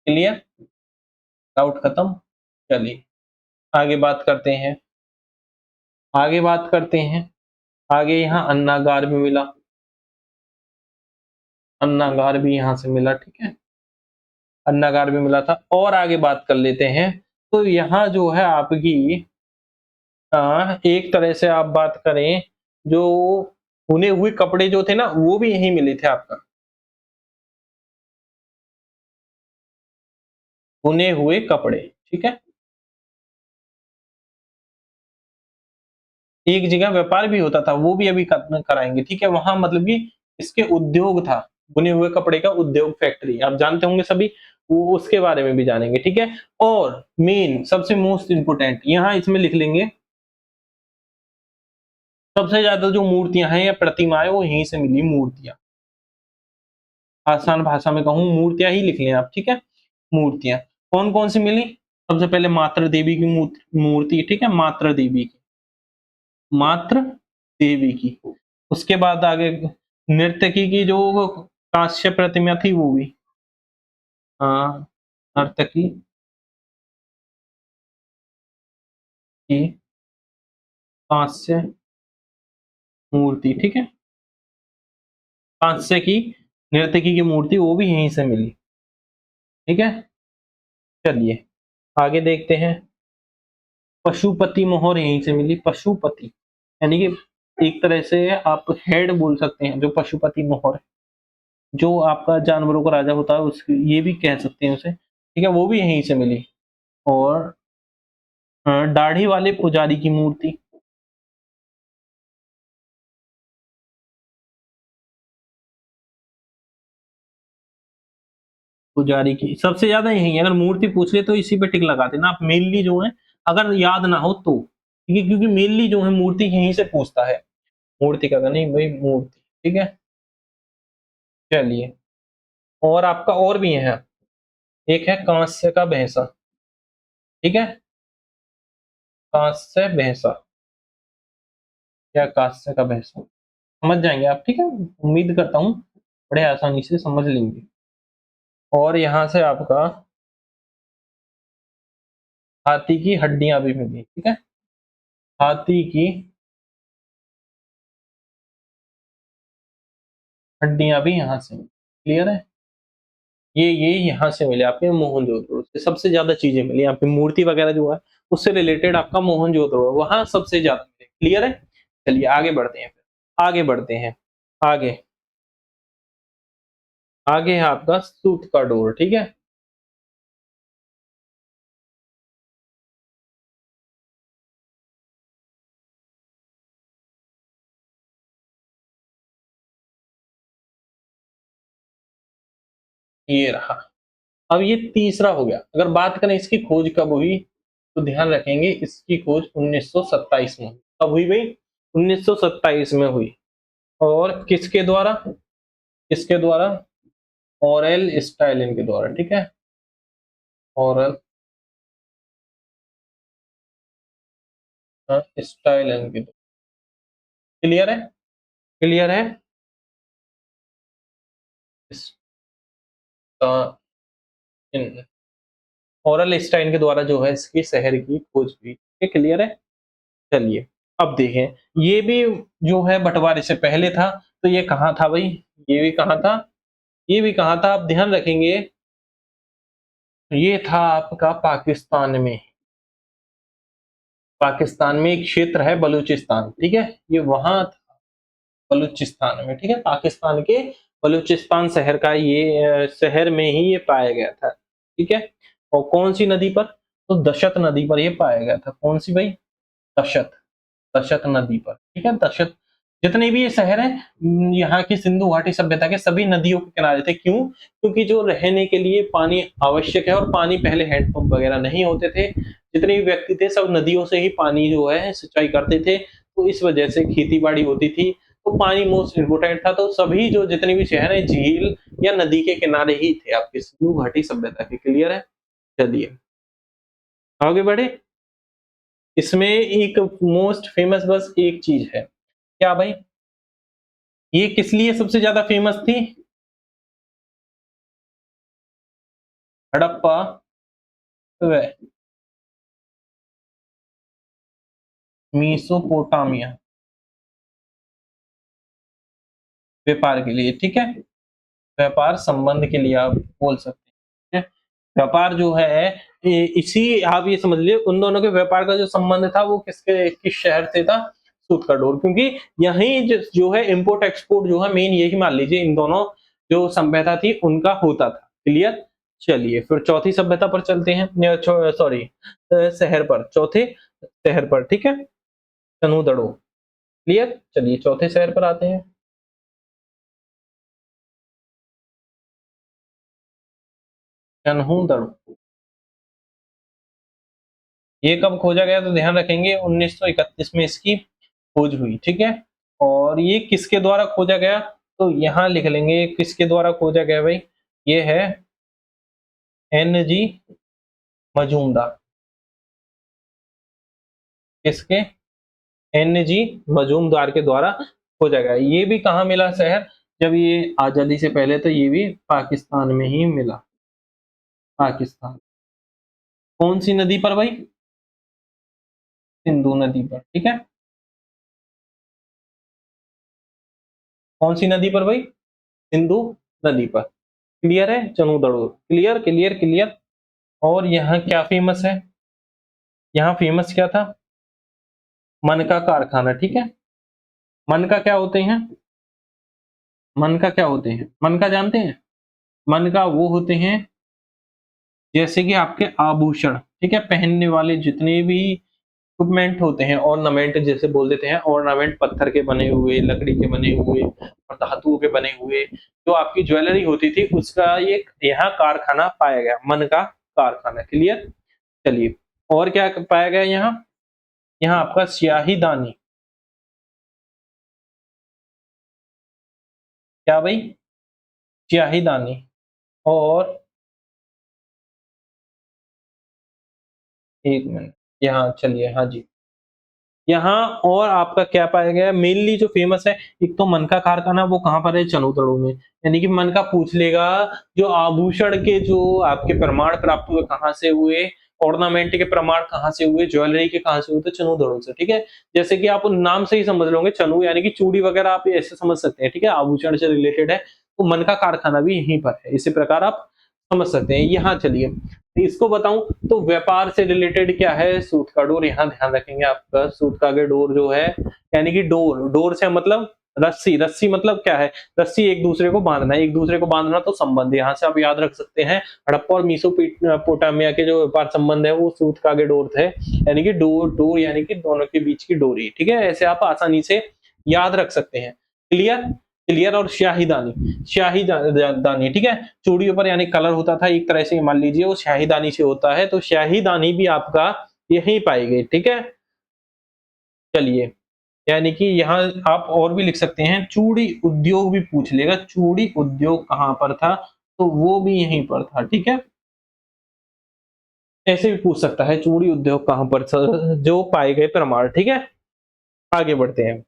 क्लियर, डाउट खत्म। चलिए आगे बात करते हैं, आगे बात करते हैं। आगे यहाँ अन्नागार भी मिला, अन्नागार भी यहाँ से मिला, ठीक है, अन्नागार भी मिला था। और आगे बात कर लेते हैं, तो यहाँ जो है आपकी, एक तरह से आप बात करें, जो बुने हुए कपड़े जो थे ना, वो भी यहीं मिले थे आपका, बुने हुए कपड़े, ठीक है। एक जगह व्यापार भी होता था, वो भी अभी कराएंगे, ठीक है, वहां मतलब कि इसके उद्योग था, बुने हुए कपड़े का उद्योग, फैक्ट्री, आप जानते होंगे सभी, वो उसके बारे में भी जानेंगे, ठीक है। और मेन सबसे मोस्ट इंपोर्टेंट यहाँ इसमें लिख लेंगे, सबसे ज्यादा जो मूर्तियां हैं या प्रतिमाएं, वो यहीं से मिली, मूर्तियां, आसान भाषा में कहूँ मूर्तियां ही लिख लें आप, ठीक है, मूर्तियां कौन कौन सी मिली, सबसे पहले मात्र देवी की मूर्ति, ठीक है, मात्र देवी की, मात्र देवी की। उसके बाद आगे नर्तकी की जो कांस्य प्रतिमा थी वो भी, हाँ, नर्तकी की कांस्य मूर्ति, ठीक है, कांस्य की नर्तकी की मूर्ति, वो भी यहीं से मिली, ठीक है। चलिए आगे देखते हैं, पशुपति मोहर यहीं से मिली, पशुपति यानी कि एक तरह से आप हेड बोल सकते हैं, जो पशुपति मोहर, जो आपका जानवरों का राजा होता है, उसकी ये भी कह सकते हैं उसे, ठीक है, वो भी यहीं से मिली। और दाढ़ी वाले पुजारी की मूर्ति, पुजारी की सबसे ज्यादा यही है, अगर मूर्ति पूछ ले तो इसी पे टिक लगा देना आप, मेनली जो है, अगर याद ना हो तो, ठीक है, क्योंकि मेनली जो है मूर्ति यहीं से पूछता है, मूर्ति का नहीं भाई, मूर्ति, ठीक है। चलिए और आपका और भी है, एक है कांस्य का भैंसा, ठीक है, कांस्य भैंसा, या कांस्य का भैंसा, समझ जाएंगे आप, ठीक है, उम्मीद करता हूँ बड़े आसानी से समझ लेंगे। और यहाँ से आपका हाथी की हड्डियां भी मिली, ठीक है, हाथी की हड्डियां भी यहाँ से, क्लियर है, ये यहाँ से मिले आपके मोहनजोदड़ो से, सबसे ज्यादा चीजें मिली आपकी मूर्ति वगैरह जो है उससे रिलेटेड आपका मोहनजोदड़ो है, वहां सबसे ज्यादा मिले, क्लियर है। चलिए आगे बढ़ते हैं, आगे बढ़ते हैं, आगे आगे है आपका सूत का डोर, ठीक है, ये रहा। अब ये तीसरा हो गया, अगर बात करें इसकी खोज कब हुई, तो ध्यान रखेंगे इसकी खोज 1927 में हुई। कब हुई भाई? 1927 में हुई। और किसके द्वारा? किसके द्वारा? ऑरेल स्टाइलिन के द्वारा, ठीक है, ऑरेल स्टाइलिन के द्वारा, क्लियर है, क्लियर है। ऑरल स्टाइन के द्वारा जो है इसकी शहर की खोज हुई, ये क्लियर है। चलिए अब देखें, ये भी जो है बंटवारे से पहले था, तो ये कहाँ था भाई? ये भी कहाँ था? ये भी कहाँ था? आप ध्यान रखेंगे, ये था आपका पाकिस्तान में, पाकिस्तान में एक क्षेत्र है बलूचिस्तान, ठीक है, ये वहां था, बलूचिस्तान में, ठीक है, पाकिस्तान के बलूचिस्तान शहर का ये शहर में ही ये पाया गया था, ठीक है। और कौन सी नदी पर? तो दशत नदी पर ये पाया गया था, कौन सी भाई? दशत, दशत नदी पर, ठीक है, दशत। जितने भी ये शहर हैं यहाँ की सिंधु घाटी सभ्यता के सभी नदियों के किनारे थे, क्यों? क्योंकि जो रहने के लिए पानी आवश्यक है, और पानी पहले हैंडपंप वगैरह नहीं होते थे, जितने भी व्यक्ति थे सब नदियों से ही पानी जो है सिंचाई करते थे, तो इस वजह से खेती बाड़ी होती थी, तो पानी मोस्ट इम्पोर्टेंट था, तो सभी जो जितने भी शहर है झील या नदी के किनारे ही थे आपके सिंधु घाटी सभ्यता के, क्लियर है। चलिए आगे बढ़े, इसमें एक मोस्ट फेमस बस एक चीज है, क्या भाई? ये किस लिए सबसे ज्यादा फेमस थी? हड़प्पा व मीसोपोटामिया व्यापार के लिए, ठीक है, व्यापार संबंध के लिए आप बोल सकते हैं, व्यापार जो है इसी, आप ये समझ लीजिए उन दोनों के व्यापार का जो संबंध था वो किसके किस शहर से था? सूत का डोर, क्योंकि यही जो है इम्पोर्ट एक्सपोर्ट जो है मेन यही मान लीजिए इन दोनों जो सभ्यता थी उनका होता था, क्लियर। चलिए फिर चौथी सभ्यता पर चलते हैं, सॉरी शहर पर, चौथे शहर पर, ठीक है, तनुदड़ो, क्लियर। चलिए चौथे शहर पर आते हैं, तनहुदड़ो। ये कब खोजा गया? तो ध्यान रखेंगे 1931 में इसकी खोज हुई, ठीक है। और ये किसके द्वारा खोजा गया? तो यहाँ लिख लेंगे किसके द्वारा खोजा गया भाई, ये है एन जी मजूमदार, किसके? एन जी मजूमदार के द्वारा खोजा गया। ये भी कहाँ मिला शहर? जब ये आजादी से पहले, तो ये भी पाकिस्तान में ही मिला, पाकिस्तान। कौन सी नदी पर भाई? सिंधु नदी पर, ठीक है, कौन सी नदी पर भाई? सिंधु नदी पर, क्लियर है, चनूदड़ो, क्लियर क्लियर क्लियर। और यहाँ क्या फेमस है? यहाँ फेमस क्या था? मन का कारखाना, ठीक है। मन का क्या होते हैं? मन का क्या होते हैं? मन का जानते हैं? मन का वो होते हैं जैसे कि आपके आभूषण, ठीक है, पहनने वाले जितने भी इक्विपमेंट होते हैं, ऑर्नामेंट जैसे बोल देते हैं, ऑर्नामेंट पत्थर के बने हुए, लकड़ी के बने हुए और धातुओं के बने हुए, जो आपकी ज्वेलरी होती थी उसका एक यहाँ कारखाना पाया गया, मन का कारखाना, क्लियर। चलिए और क्या पाया गया यहाँ? यहाँ आपका स्याही दानी, क्या भाई? स्याही दानी। और एक मिनट, यहाँ चलिए, हाँ जी, यहाँ और आपका क्या पाया गया मेनली जो फेमस है, एक तो मनका कारखाना वो कहाँ पर है चनोतड़ो में, यानी कि मनका पूछ लेगा जो आभूषण के जो आपके प्रमाण प्राप्त हुए कहाँ से हुए, ऑर्नामेंट के प्रमाण कहाँ से हुए, ज्वेलरी के कहाँ से हुए, तो चनोतड़ो से, ठीक है। जैसे कि आप नाम से ही समझ लोगे चनू यानी कि चूड़ी वगैरह आप ऐसे समझ सकते हैं, ठीक है, आभूषण से रिलेटेड है, तो मनका कारखाना भी यहीं पर है, इसी प्रकार आप समझ सकते हैं। यहाँ चलिए इसको बताऊं तो व्यापार से रिलेटेड क्या है, सूत का डोर, यहाँ ध्यान रखेंगे आपका सूत का आगे डोर जो है यानी कि डोर, डोर से मतलब रस्सी, रस्सी मतलब क्या है, रस्सी एक दूसरे को बांधना, एक दूसरे को बांधना तो संबंध, यहाँ से आप याद रख सकते हैं हड़प्पा और पोटामिया के जो व्यापार संबंध है वो सूत का आगे डोर थे, यानी कि डोर, डोर यानी कि दोनों के बीच की डोरी, ठीक है, ऐसे आप आसानी से याद रख सकते हैं। Clear, clear. और शाहीदानी, शाहीदानी, ठीक है, चूड़ियों पर यानी कलर होता था एक तरह से, मान लीजिए वो शाहीदानी से होता है, तो शाहीदानी भी आपका यहीं पाई गई, ठीक है। चलिए, यानी कि यहाँ आप और भी लिख सकते हैं, चूड़ी उद्योग भी पूछ लेगा, चूड़ी उद्योग कहाँ पर था, तो वो भी यहीं पर था, ठीक है। ऐसे भी पूछ सकता है चूड़ी उद्योग कहाँ पर था, जो पाए गए प्रमाण, ठीक है। आगे बढ़ते हैं,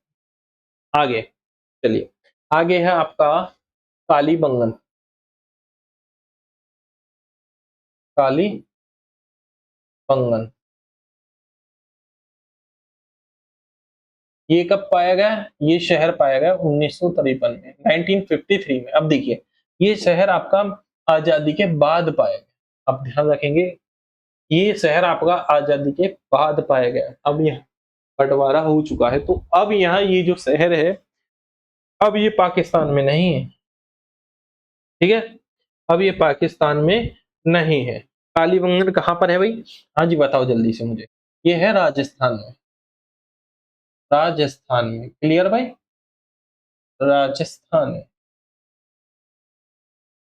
आगे चलिए, आगे है आपका कालीबंगन, कालीबंगन, ये कब पाया गया, ये शहर पाया गया 1953 में, 1953 में। अब देखिए ये शहर आपका आजादी के बाद पाया गया, अब ध्यान रखेंगे ये शहर आपका आजादी के बाद पाया गया, अब यह बंटवारा हो चुका है, तो अब यहाँ ये जो शहर है अब ये पाकिस्तान में नहीं है, ठीक है, अब ये पाकिस्तान में नहीं है। कालीबंगन कहाँ पर है भाई, हाँ जी बताओ जल्दी से मुझे, ये है राजस्थान में, राजस्थान में, क्लियर भाई, राजस्थान में।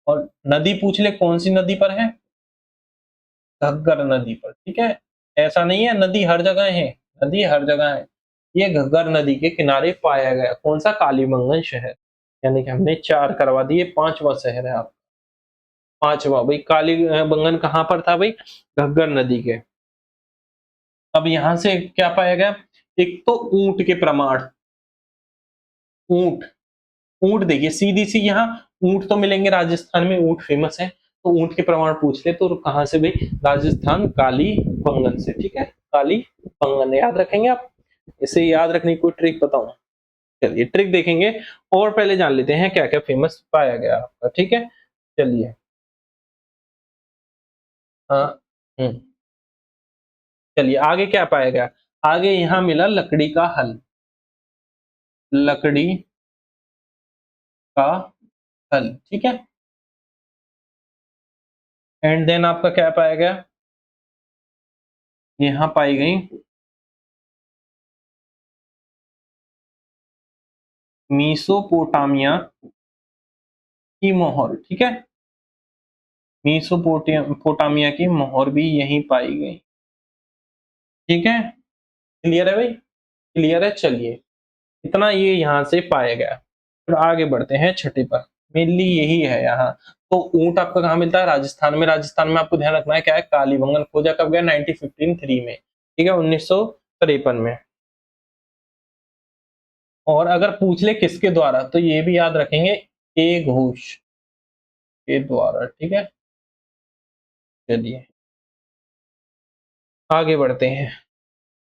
और नदी पूछ ले कौन सी नदी पर है, घग्गर नदी पर, ठीक है, ऐसा नहीं है नदी हर जगह है, नदी हर जगह है, ये घग्गर नदी के किनारे पाया गया, कौन सा, कालीबंगन शहर, यानी कि हमने 4 करवा दिए, 5वां शहर है आप, 5वां भाई कालीबंगन कहाँ पर था भाई, घग्गर नदी के। अब यहाँ से क्या पाया गया, एक तो ऊंट के प्रमाण, ऊंट, ऊंट देखिए सीधी सी यहाँ ऊंट तो मिलेंगे, राजस्थान में ऊंट फेमस है, तो ऊंट के प्रमाण पूछ ले तो कहां से भाई, राजस्थान कालीबंगन से, ठीक है, कालीबंगन याद रखेंगे आप, इसे याद रखने की कोई ट्रिक बताऊं, चलिए ट्रिक देखेंगे, और पहले जान लेते हैं क्या क्या फेमस पाया गया आपका, ठीक है। चलिए, हाँ, हम्म, चलिए आगे क्या पाया गया, आगे यहाँ मिला लकड़ी का हल, लकड़ी का हल, ठीक है, एंड देन आपका क्या पाया गया, यहाँ पाई गई मीसोपोटामिया की मोहर, ठीक है, मीसोपोटामिया की मोहर भी यहीं पाई गई, ठीक है, क्लियर है भाई, क्लियर है। चलिए इतना ये यहाँ से पाया गया, फिर आगे बढ़ते हैं छठे पर, मेनली यही है यहाँ, तो ऊंट आपका कहाँ मिलता है, राजस्थान में, राजस्थान में आपको ध्यान रखना है क्या है, कालीबंगन खोजा कब गया, 1953 में, ठीक है, 1953 में। और अगर पूछ ले किसके द्वारा, तो ये भी याद रखेंगे, ए घोष के द्वारा, ठीक है। चलिए आगे बढ़ते हैं,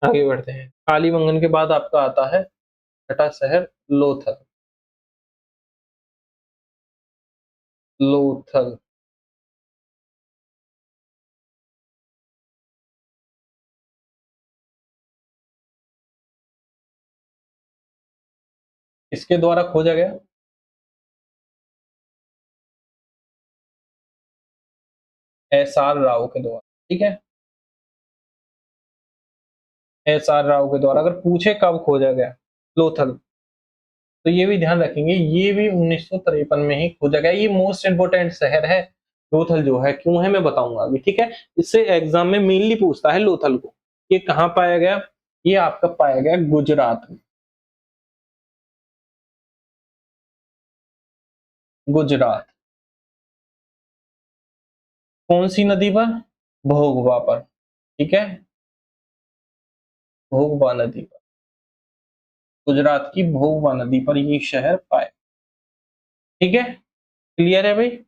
आगे बढ़ते हैं, कालीबंगन के बाद आपका आता है छठा शहर, लोथल, लोथल, इसके द्वारा खोजा गया, एस आर राव के द्वारा, ठीक है, एस आर राव के द्वारा, अगर पूछे कब खोजा गया लोथल, तो ये भी ध्यान रखेंगे, ये भी 1953 में ही खोजा गया, ये मोस्ट इंपोर्टेंट शहर है लोथल जो है, क्यों है मैं बताऊंगा अभी, ठीक है, इससे एग्जाम में मेनली पूछता है लोथल को, ये कहाँ पाया गया, ये आपका पाया गया गुजरात में, गुजरात, कौन सी नदी पर, भोगवा पर, ठीक है, भोगवा नदी पर, गुजरात की भोगवा नदी पर ये शहर पाए। ठीक है, क्लियर है भाई।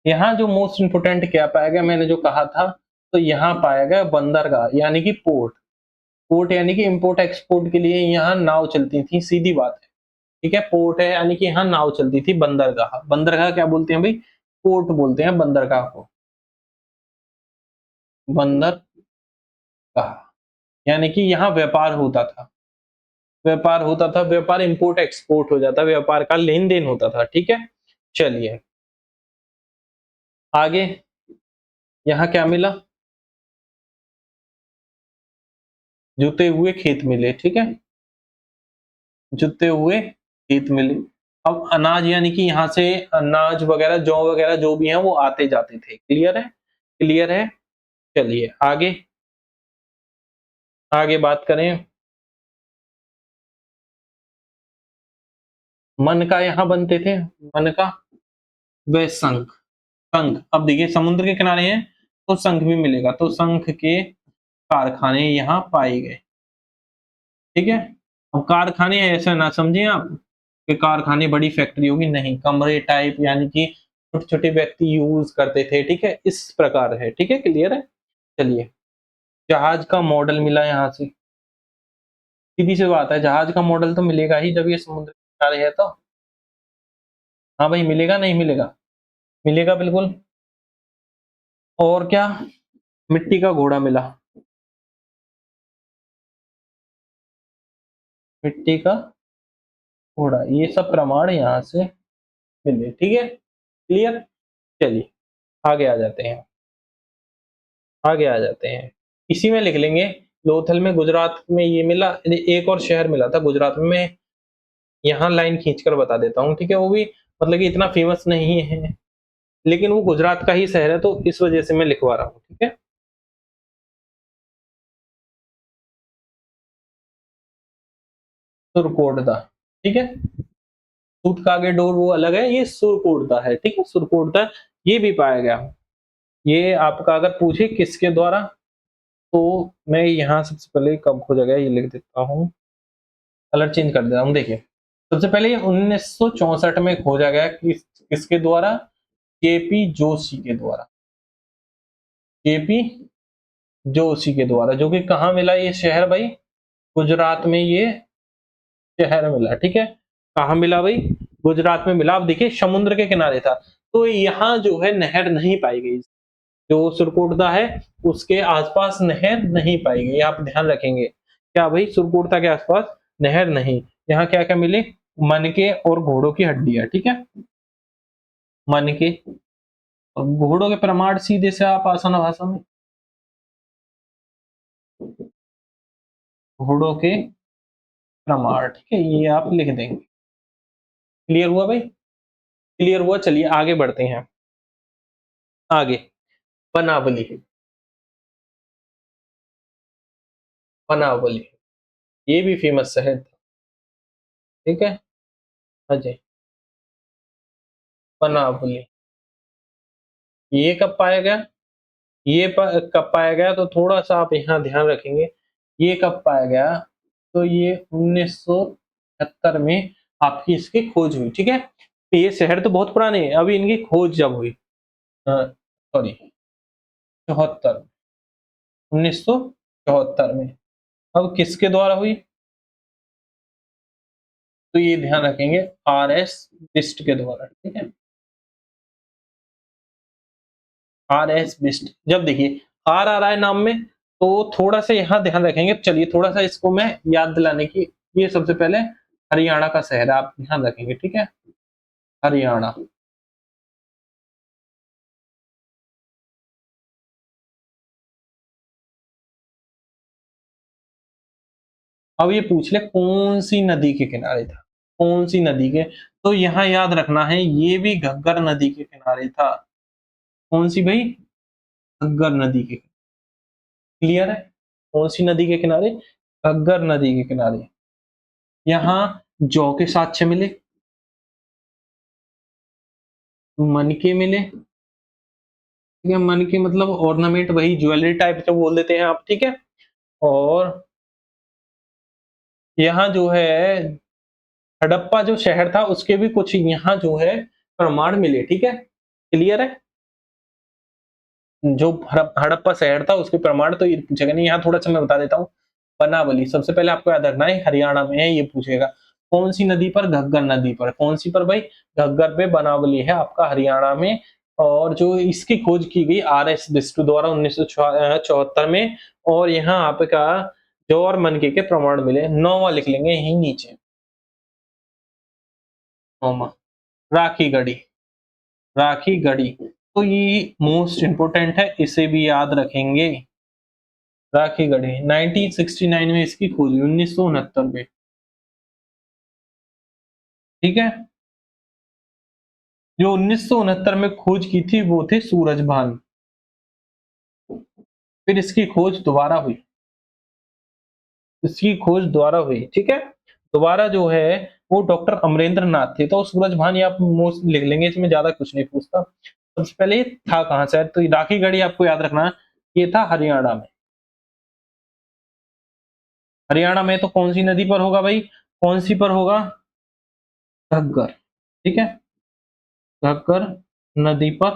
यहाँ जो मोस्ट इंपोर्टेंट क्या पाया गया, मैंने जो कहा था, तो यहाँ पाया गया बंदरगाह यानी कि पोर्ट। पोर्ट यानी कि इंपोर्ट एक्सपोर्ट के लिए यहाँ नाव चलती थी, सीधी बात है। ठीक है, पोर्ट है यानी कि यहाँ नाव चलती थी। बंदरगाह, बंदरगाह क्या बोलते हैं भाई? पोर्ट बोलते हैं बंदरगाह को, बंदरगाह। यानी कि यहाँ व्यापार होता था, व्यापार होता था, व्यापार इंपोर्ट एक्सपोर्ट हो जाता, व्यापार का लेन देन होता था। ठीक है, चलिए आगे। यहाँ क्या मिला? जुते हुए खेत मिले। ठीक है, जुते हुए खेत मिले। अब अनाज यानी कि यहाँ से अनाज वगैरह, जौ वगैरह जो भी है वो आते जाते थे। क्लियर है? क्लियर है। चलिए आगे, आगे बात करें। मन का यहाँ बनते थे, मन का व शंख। शंख, अब देखिए समुद्र के किनारे हैं तो शंख भी मिलेगा, तो शंख के कारखाने यहाँ पाए गए। ठीक है, अब कारखाने ऐसा ना समझें आप कि कारखाने बड़ी फैक्ट्री होगी, नहीं, कमरे टाइप यानी कि छोटे छोटे व्यक्ति यूज करते थे। ठीक है, इस प्रकार है। ठीक है, क्लियर है। चलिए, जहाज का मॉडल मिला यहाँ से। सीधी सी बात है, जहाज का मॉडल तो मिलेगा ही जब ये समुद्र के किनारे है तो। हाँ भाई, मिलेगा नहीं मिलेगा? मिलेगा बिल्कुल। और क्या? मिट्टी का घोड़ा मिला, मिट्टी का घोड़ा, ये सब प्रमाण यहाँ से मिले। ठीक है, क्लियर। चलिए आगे आ जाते हैं, आगे आ जाते हैं। इसी में लिख लेंगे, लोथल में गुजरात में ये मिला। एक और शहर मिला था गुजरात में, यहाँ लाइन खींचकर बता देता हूँ। ठीक है, वो भी मतलब कि इतना फेमस नहीं है, लेकिन वो गुजरात का ही शहर है, तो इस वजह से मैं लिखवा रहा हूँ। ठीक है, सुरकोटदा। ठीक है, सूट का आगे डोर वो अलग है, ये सुरकोटदा है। ठीक है, सुरकोटदा ये भी पाया गया। ये आपका अगर पूछे किसके द्वारा, तो मैं यहाँ सबसे पहले कब खोजा गया ये लिख देता हूँ, कलर चेंज कर देता हूँ। देखिए, सबसे पहले 1964 में खोजा गया, किसके द्वारा? केपी जोशी के द्वारा, केपी जोशी के द्वारा, जो कि कहाँ मिला ये शहर भाई? गुजरात में ये शहर मिला। ठीक है, कहाँ मिला भाई? गुजरात में मिला। अब देखिए समुद्र के किनारे था, तो यहाँ जो है नहर नहीं पाई गई। जो सुरकोटदा है उसके आसपास नहर नहीं पाई गई, आप ध्यान रखेंगे। क्या भाई? सुरकोटदा के आसपास नहर नहीं। यहाँ क्या क्या मिले? मनके और घोड़ों की हड्डियां। ठीक है, मनके और घोड़ों के प्रमाण सीधे से आप आसान भाषा में, घोड़ों के प्रमाण। ठीक है, ये आप लिख देंगे। क्लियर हुआ भाई? क्लियर हुआ। चलिए आगे बढ़ते हैं। आगे, बनावली, बनावली ये भी फेमस शहर था। ठीक है, अजय, बनावली ये कब पाया गया? ये कब पाया गया, तो थोड़ा सा आप यहाँ ध्यान रखेंगे। ये कब पाया गया? तो ये 1970 में आपकी इसकी खोज हुई। ठीक है, तो ये शहर तो बहुत पुराने हैं, अभी इनकी खोज जब हुई, सॉरी, 74, 1974 में। अब किसके द्वारा हुई? तो ये ध्यान रखेंगे, आर एस बिस्ट के द्वारा। ठीक है, आर एस बिस्ट। जब देखिए आर आ रहा है नाम में, तो थोड़ा सा यहाँ ध्यान रखेंगे। चलिए थोड़ा सा इसको मैं याद दिलाने की, ये सबसे पहले हरियाणा का शहर है, आप ध्यान रखेंगे। ठीक है, हरियाणा। अब ये पूछ ले कौन सी नदी के किनारे था, कौन सी नदी के, तो यहाँ याद रखना है ये भी घग्गर नदी के किनारे था। कौन सी भाई? घग्गर नदी के। क्लियर है? कौन सी नदी के किनारे? घग्गर नदी के किनारे। यहाँ जौ के साक्ष्य मिले, मनके मिले। ठीक है, मनके मतलब ऑर्नामेंट, वही ज्वेलरी टाइप जो बोल देते हैं आप। ठीक है, और यहाँ जो है हड़प्पा जो शहर था उसके भी कुछ यहाँ जो है प्रमाण मिले, ठीक है? क्लियर है? जो हड़प्पा शहर था उसके प्रमाण तो ये पूछेगा नहीं, यहाँ थोड़ा-सा मैं बता देता हूँ। बनावली सबसे पहले आपको याद रखना है हरियाणा में है ये पूछेगा। कौन सी नदी पर? घग्गर नदी पर। कौन सी पर भाई? घग्गर पे बनावली है आपका हरियाणा में। और जो इसकी खोज की गई आर.एस. बिष्ट द्वारा 1974 में। और यहाँ आपका जौहर मनके के प्रमाण मिले। 9वां लिख लेंगे यहीं नीचे। 9वां राखी गढ़ी। राखी गढ़ी तो ये मोस्ट इंपोर्टेंट है, इसे भी याद रखेंगे। राखी गढ़ी 1969 में इसकी खोज हुई, 1969 में, ठीक है। जो 1969 में खोज की थी वो थे सूरजभान। फिर इसकी खोज दोबारा हुई, इसकी खोज दोबारा हुई, ठीक है। दोबारा जो है वो डॉक्टर अमरेंद्र नाथ थे, तो सूरजभान ये आप मोस्ट लिख लेंगे, इसमें ज्यादा कुछ नहीं पूछता। सबसे पहले ये था कहाँ से? तो राखी गढ़ी आपको याद रखना ये था हरियाणा में। हरियाणा में तो कौन सी नदी पर होगा भाई? कौन सी पर होगा? घग्गर, ठीक है। घग्गर नदी पर।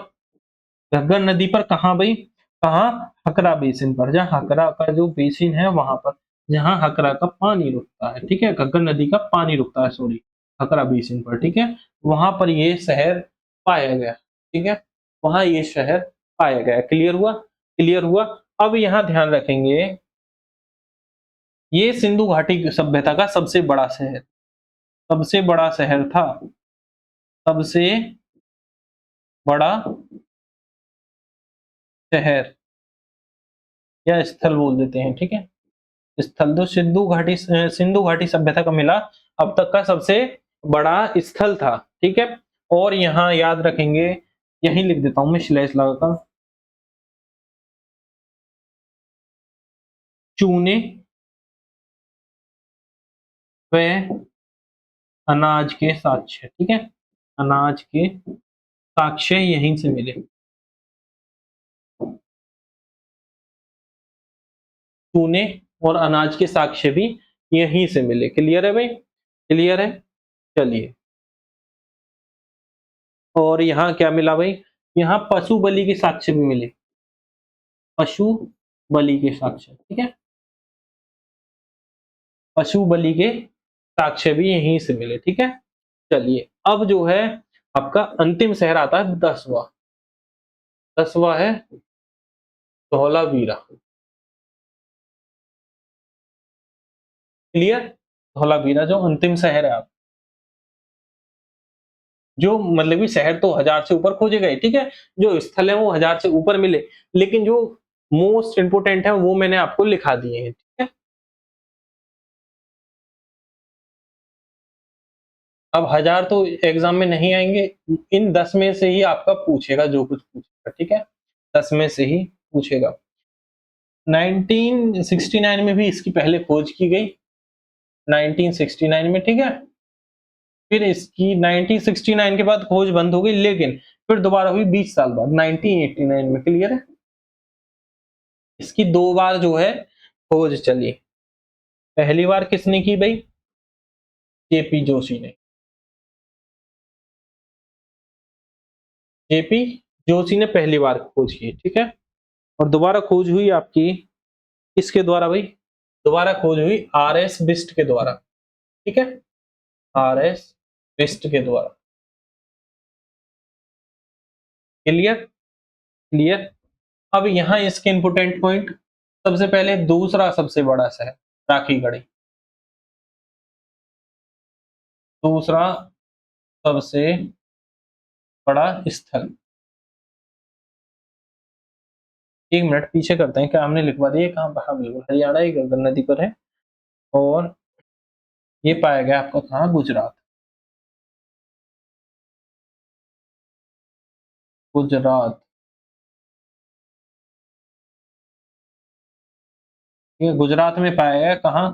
घग्गर नदी पर कहाँ भाई? कहाँ? हकरा बेसिन पर, जहाँ हकरा का जो बेसिन है वहां पर, जहाँ हकरा का पानी रुकता है, ठीक है। घग्गर नदी का पानी रुकता है, सॉरी, हकरा बेसिन पर, ठीक है। वहां पर ये शहर पाया गया, ठीक है। वहां ये शहर पाया गया। क्लियर हुआ? क्लियर हुआ। अब यहाँ ध्यान रखेंगे, ये सिंधु घाटी सभ्यता का सबसे बड़ा शहर, सबसे बड़ा शहर था, सबसे बड़ा शहर या स्थल बोल देते हैं, ठीक है। स्थल तो सिंधु घाटी सभ्यता का मिला अब तक का सबसे बड़ा स्थल था, ठीक है। और यहाँ याद रखेंगे, यहीं लिख देता हूं मैं स्लैश लगाकर, चूने व अनाज के साक्ष्य, ठीक है। अनाज के साक्ष्य यहीं से मिले। चूने और अनाज के साक्ष्य भी यहीं से मिले। क्लियर है भाई? क्लियर है? चलिए, और यहाँ क्या मिला भाई? यहाँ पशु बलि के साक्ष्य भी मिले। पशु बलि के साक्ष्य, ठीक है। पशु बलि के साक्ष्य भी यहीं से मिले, ठीक है। चलिए, अब जो है आपका अंतिम शहर आता है 10वां। 10वां है धौलावीरा। क्लियर? धौलावीरा जो अंतिम शहर है आप, जो मतलब कि शहर तो 1000 से ऊपर खोजे गए, ठीक है। जो स्थल है वो 1000 से ऊपर मिले, लेकिन जो मोस्ट इंपोर्टेंट है वो मैंने आपको लिखा दिए हैं, ठीक है। अब 1000 तो एग्जाम में नहीं आएंगे, इन 10 में से ही आपका पूछेगा जो कुछ पूछेगा, ठीक है। 10 में से ही पूछेगा। 1969 में भी इसकी पहले खोज की गई, 1969 में, ठीक है। फिर इसकी 1969 के बाद खोज बंद हो गई, लेकिन फिर दोबारा हुई 20 साल बाद 1989 में। क्लियर है? इसकी 2 बार जो है खोज चली। पहली बार किसने की भाई? जेपी जोशी ने। जेपी जोशी ने पहली बार खोज की, ठीक है। और दोबारा खोज हुई आपकी किसके द्वारा भाई? दोबारा खोज हुई आर.एस. बिस्ट के द्वारा, ठीक है। आर.एस. बिस्ट के द्वारा। क्लियर? क्लियर। अब यहाँ इसके इंपोर्टेंट पॉइंट, सबसे पहले दूसरा सबसे बड़ा शहर राखीगढ़ी, दूसरा सबसे बड़ा स्थल। 1 मिनट पीछे करते हैं, क्या हमने लिखवा दिया? कहाँ पर? हाँ बिल्कुल, हरियाणा ही गंगा नदी पर है। और ये पाया गया आपका कहाँ? गुजरात। गुजरात, ये गुजरात में पाया गया कहाँ?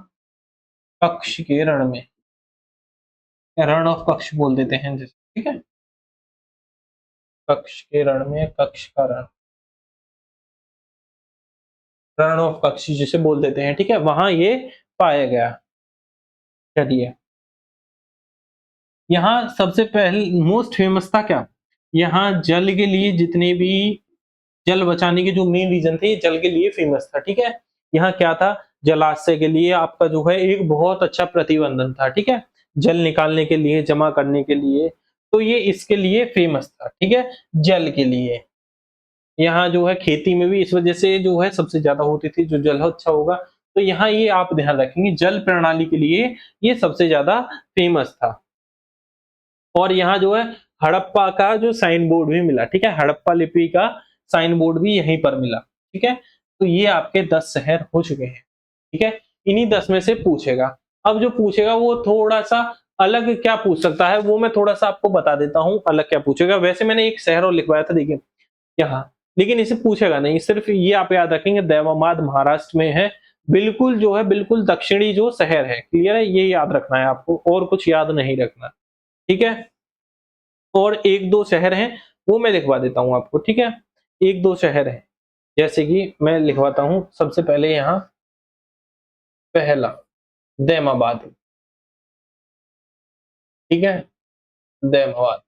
कच्छ के रण में, रण ऑफ कच्छ बोल देते हैं जिसे, ठीक है। कच्छ के रण में, कच्छ का रण, रण ऑफ कच्छ जिसे बोल देते हैं, ठीक है। वहां ये पाया गया। चलिए, यहाँ सबसे पहले मोस्ट फेमस था क्या? यहाँ जल के लिए जितने भी जल बचाने के जो मेन रीज़न थे, ये जल के लिए फेमस था, ठीक है? यहाँ क्या था? जलाशय के लिए आपका जो है एक बहुत अच्छा प्रतिबंधन था, ठीक है? जल निकालने के लिए, जमा करने के लिए, तो ये इसके लिए फेमस था, ठीक है? जल के लिए। यहाँ जो है खेती में भी इस वजह से जो है सबसे ज़्यादा होती थी, जो जल अच्छा होगा, तो यहाँ ये आप ध्यान रखेंगे जल प्रणाली के लिए ये सबसे ज़्यादा फेमस था। और यहाँ जो है हड़प्पा का जो साइन बोर्ड भी मिला, ठीक है? हड़प्पा लिपि का साइन बोर्ड भी यहीं पर मिला, ठीक है? तो ये आपके 10 शहर हो चुके हैं, ठीक है? इन्हीं 10 में से पूछेगा। अब जो पूछेगा वो थोड़ा-सा अलग क्या पूछ सकता है, वो मैं थोड़ा-सा आपको बता देता हूँ, अलग क्या पूछेगा। वैसे मैंने एक शहर और लिखवाया था देखिए, यहाँ, लेकिन इसे पूछेगा नहीं, सिर्फ़ ये आप याद रखेंगे देवामाद महाराष्ट्र में है, बिल्कुल जो है बिल्कुल दक्षिणी जो शहर है, क्लियर है? ये याद रखना है आपको और कुछ याद नहीं रखना, ठीक है? और 1-2 शहर हैं, वो मैं लिखवा देता हूँ आपको, ठीक है? 1-2 शहर हैं, जैसे कि मैं लिखवाता हूँ, सबसे पहले यहाँ पहला दैमाबाद, ठीक है? दैमाबाद,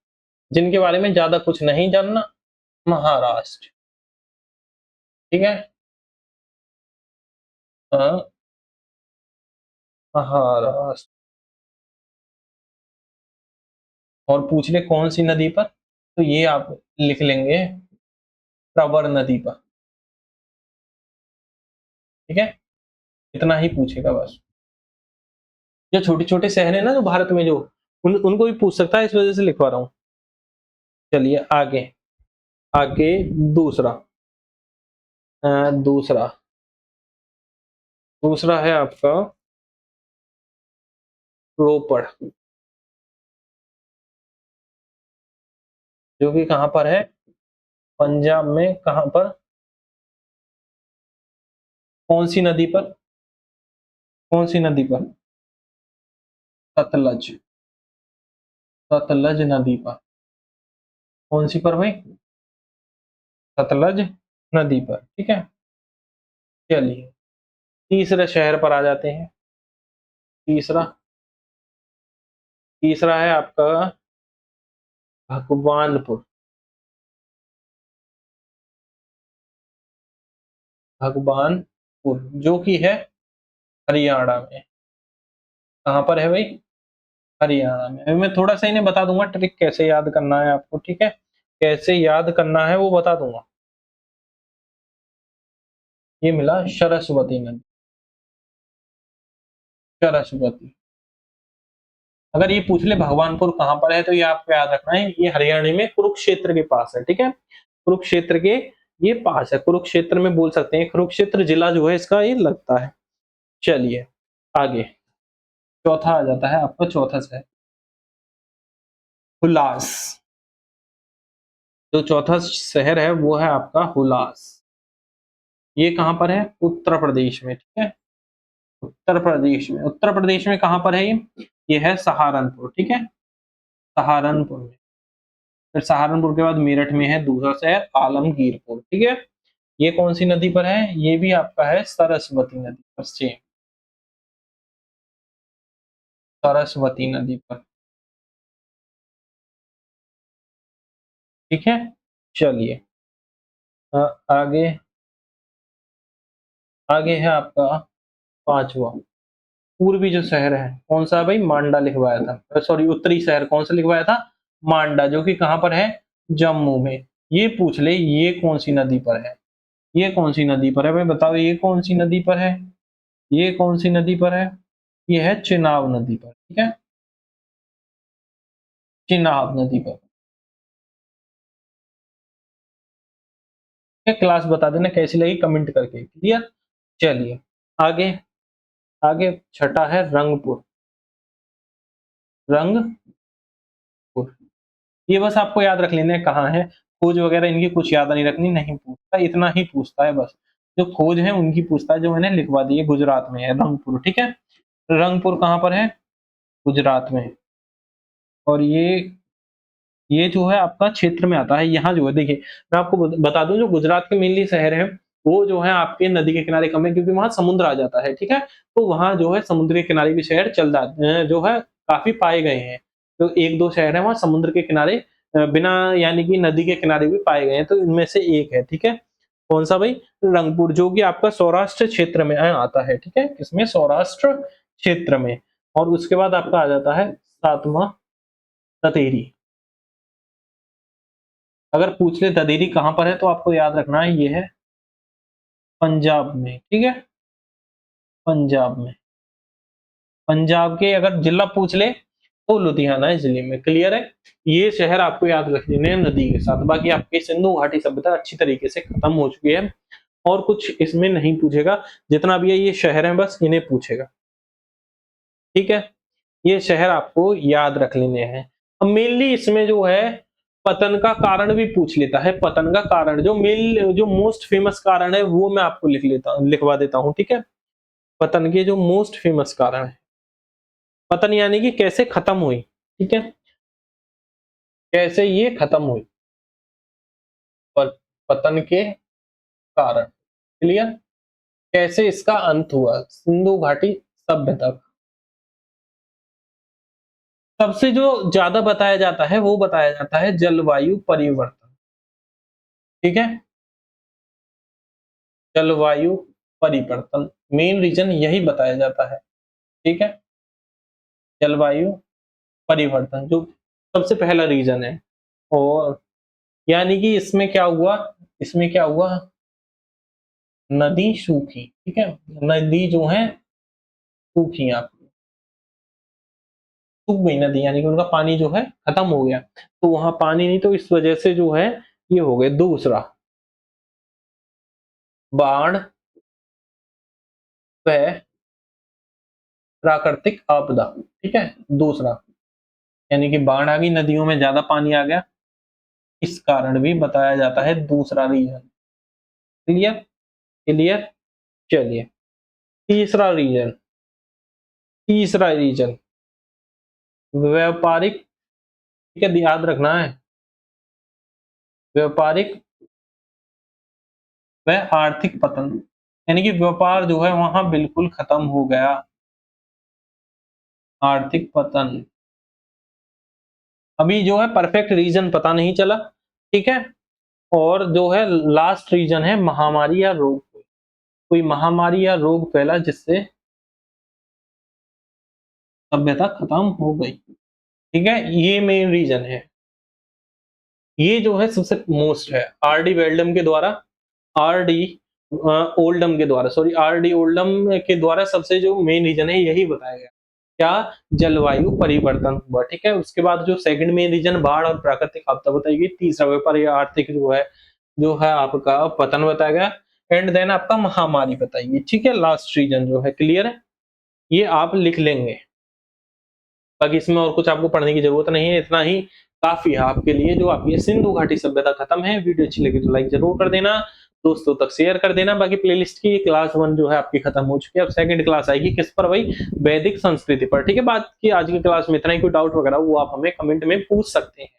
जिनके बारे में ज़्यादा कुछ नहीं जानना, महाराष्ट्र, ठीक है? हाँ, महाराष्ट्र। और पूछ ले कौन-सी नदी पर? तो ये आप लिख लेंगे प्रवर नदी पर, ठीक है? इतना ही पूछेगा बस। जो छोटे-छोटे शहर हैं ना जो भारत में जो, उनको भी पूछ सकता है, इस वजह से लिखवा रहा हूँ। चलिए आगे, आगे दूसरा दूसरा, दूसरा है आपका रोपड़, जो कि कहाँ पर है? पंजाब में कहाँ पर? कौन-सी नदी पर? कौन-सी नदी पर? सतलज, सतलज नदी पर। कौन-सी पर भाई? सतलज नदी पर, ठीक है? चलिए, तीसरे शहर पर आ जाते हैं। तीसरा, तीसरा है आपका भगवानपुर, भगवानपुर, जो कि है हरियाणा में। कहाँ पर है भाई? हरियाणा में। अभी मैं थोड़ा-सा इन्हें बता दूँगा ट्रिक कैसे याद करना है आपको, ठीक है? कैसे याद करना है वो बता दूँगा। ये मिला सरस्वती नदी, सरस्वती। अगर ये पूछ ले भगवानपुर कहाँ पर है, तो ये आपको याद रखना है, ये हरियाणा में कुरुक्षेत्र के पास है, ठीक है? कुरुक्षेत्र के ये पास है, कुरुक्षेत्र में बोल सकते हैं, कुरुक्षेत्र जिला जो है इसका ये लगता है। चलिए, आगे, चौथा आ जाता है आपका चौथा शहर, हुलास। जो चौथा शहर है वो है आपका हुलास। ये कहाँ पर है? उत्तर प्रदेश में, ठीक है? उत्तर प्रदेश में, उत्तर प्रदेश में कहाँ पर है ये? ये है सहारनपुर, ठीक है? सहारनपुर में। फिर सहारनपुर के बाद मेरठ में है दूसरा शहर आलमगीरपुर, ठीक है? ये कौन-सी नदी पर है? ये भी आपका है सरस्वती नदी पर, सेम सरस्वती नदी पर, ठीक है? चलिए, अ, आगे, आगे है आपका 5वां पूर्वी जो शहर है, कौन-सा भाई? मांडा लिखवाया था। सॉरी, उत्तरी शहर कौन-सा लिखवाया था? मांडा, जो कि कहाँ पर है? जम्मू में। ये पूछ ले ये कौन-सी नदी पर है? ये कौन-सी नदी पर है भाई बताओ, ये कौन-सी नदी पर है? ये कौन-सी नदी पर है? ये है चेनाब नदी पर, ठीक है? चेनाब नदी पर। ये क्लास बता देना कैसी लगी कमेंट करके, क्लियर? चलिए, आगे, आगे छठा है रंगपुर, रंगपुर। ये बस आपको याद रख लेना है कहाँ है, खोज वगैरह इनकी कुछ याद नहीं रखनी, नहीं पूछता, इतना ही पूछता है बस। जो खोज है उनकी पूछता है, जो मैंने लिखवा दी है, गुजरात में है रंगपुर, ठीक है? रंगपुर कहाँ पर है? गुजरात में। और ये जो है आपका क्षेत्र में आता है, यहाँ जो है देखिए, मैं आपको बता दूं जो गुजरात के मेनली शहर हैं, वो जो है आपके नदी के किनारे कम है क्योंकि वहां समुद्र आ जाता है, ठीक है। तो वहां जो है समुद्र के किनारे भी शहर जो है काफी पाए गए हैं। तो एक दो शहर है वहां समुद्र के किनारे बिना यानी कि नदी के किनारे भी पाए गए हैं, तो इनमें से एक है, ठीक है। कौन सा भाई? रंगपुर, जो कि आपका सौराष्ट्र क्षेत्र में आता है, ठीक है। किसमें? सौराष्ट्र क्षेत्र में। और उसके बाद आपका आ जाता है सातवां ततेरी। अगर पूछ ले ततेरी कहां पर है तो आपको याद रखना है ये है पंजाब में, ठीक है। पंजाब में। पंजाब के अगर जिला पूछ ले तो लुधियाना है जिले में, क्लियर है। ये शहर आपको याद रखने हैं नदी के साथ। बाकी आपकी सिंधु घाटी सभ्यता अच्छी तरीके से खत्म हो चुकी है और कुछ इसमें नहीं पूछेगा। जितना भी है ये शहर है बस इन्हें पूछेगा, ठीक है। ये शहर आपको याद रख लेने हैं। अब मेनली इसमें जो है पतन का कारण भी पूछ लेता है। पतन का कारण जो मोस्ट फेमस कारण है वो मैं आपको लिखवा देता हूं, ठीक है। पतन के जो मोस्ट फेमस कारण है, पतन यानी कि कैसे खत्म हुई, ठीक है। कैसे ये खत्म हुई, पर पतन के कारण, क्लियर। कैसे इसका अंत हुआ, सिंधु घाटी सभ्यता का। सबसे जो ज्यादा बताया जाता है वो बताया जाता है जलवायु परिवर्तन, ठीक है। जलवायु परिवर्तन मेन रीजन यही बताया जाता है, ठीक है। जलवायु परिवर्तन जो सबसे पहला रीजन है। और यानी कि इसमें क्या हुआ, इसमें क्या हुआ, नदी सूखी, ठीक है। नदी जो है सूखी, आपकी सूख गई नदी, यानी कि उनका पानी जो है खत्म हो गया। तो वहां पानी नहीं, तो इस वजह से जो है ये हो गए। दूसरा, बाढ़ व प्राकृतिक आपदा, ठीक है। दूसरा यानी कि बाढ़ आ गई, नदियों में ज्यादा पानी आ गया, इस कारण भी बताया जाता है दूसरा रीजन, क्लियर। क्लियर, चलिए तीसरा रीजन। तीसरा रीजन व्यापारिक, ठीक है, याद रखना है। व्यापारिक व आर्थिक पतन, यानी कि व्यापार जो है वहां बिल्कुल खत्म हो गया। आर्थिक पतन, अभी जो है परफेक्ट रीजन पता नहीं चला, ठीक है। और जो है लास्ट रीजन है महामारी या रोग। कोई महामारी या रोग फैला जिससे सभ्यता खत्म हो गई, ठीक है। ये मेन रीजन है। ये जो है सबसे मोस्ट है, आरडी वेल्डम के द्वारा, आरडी ओल्डम के द्वारा, सॉरी आरडी ओल्डम के द्वारा सबसे जो मेन रीजन है यही बताया गया। क्या? जलवायु परिवर्तन हुआ, ठीक है। उसके बाद जो सेकंड मेन रीजन बाढ़ और प्राकृतिक आपदा बताई गई। तीसरा व्यापार या आर्थिक जो है आपका पतन बताया गया। एंड देन आपका महामारी बताई गई, ठीक है। लास्ट रीजन जो है, क्लियर है। ये आप लिख लेंगे, बाकी इसमें और कुछ आपको पढ़ने की जरूरत नहीं है, इतना ही काफी है आपके लिए। जो आपकी सिंधु घाटी सभ्यता खत्म है। वीडियो अच्छी लगी तो लाइक जरूर कर देना, दोस्तों तक शेयर कर देना। बाकी प्लेलिस्ट की क्लास 1 जो है आपकी खत्म हो चुकी है, अब सेकंड क्लास आएगी किस पर भाई? वैदिक संस्कृति पर, ठीक है। बात की आज की क्लास में इतना ही। कोई डाउट वगैरह वो आप हमें कमेंट में पूछ सकते हैं।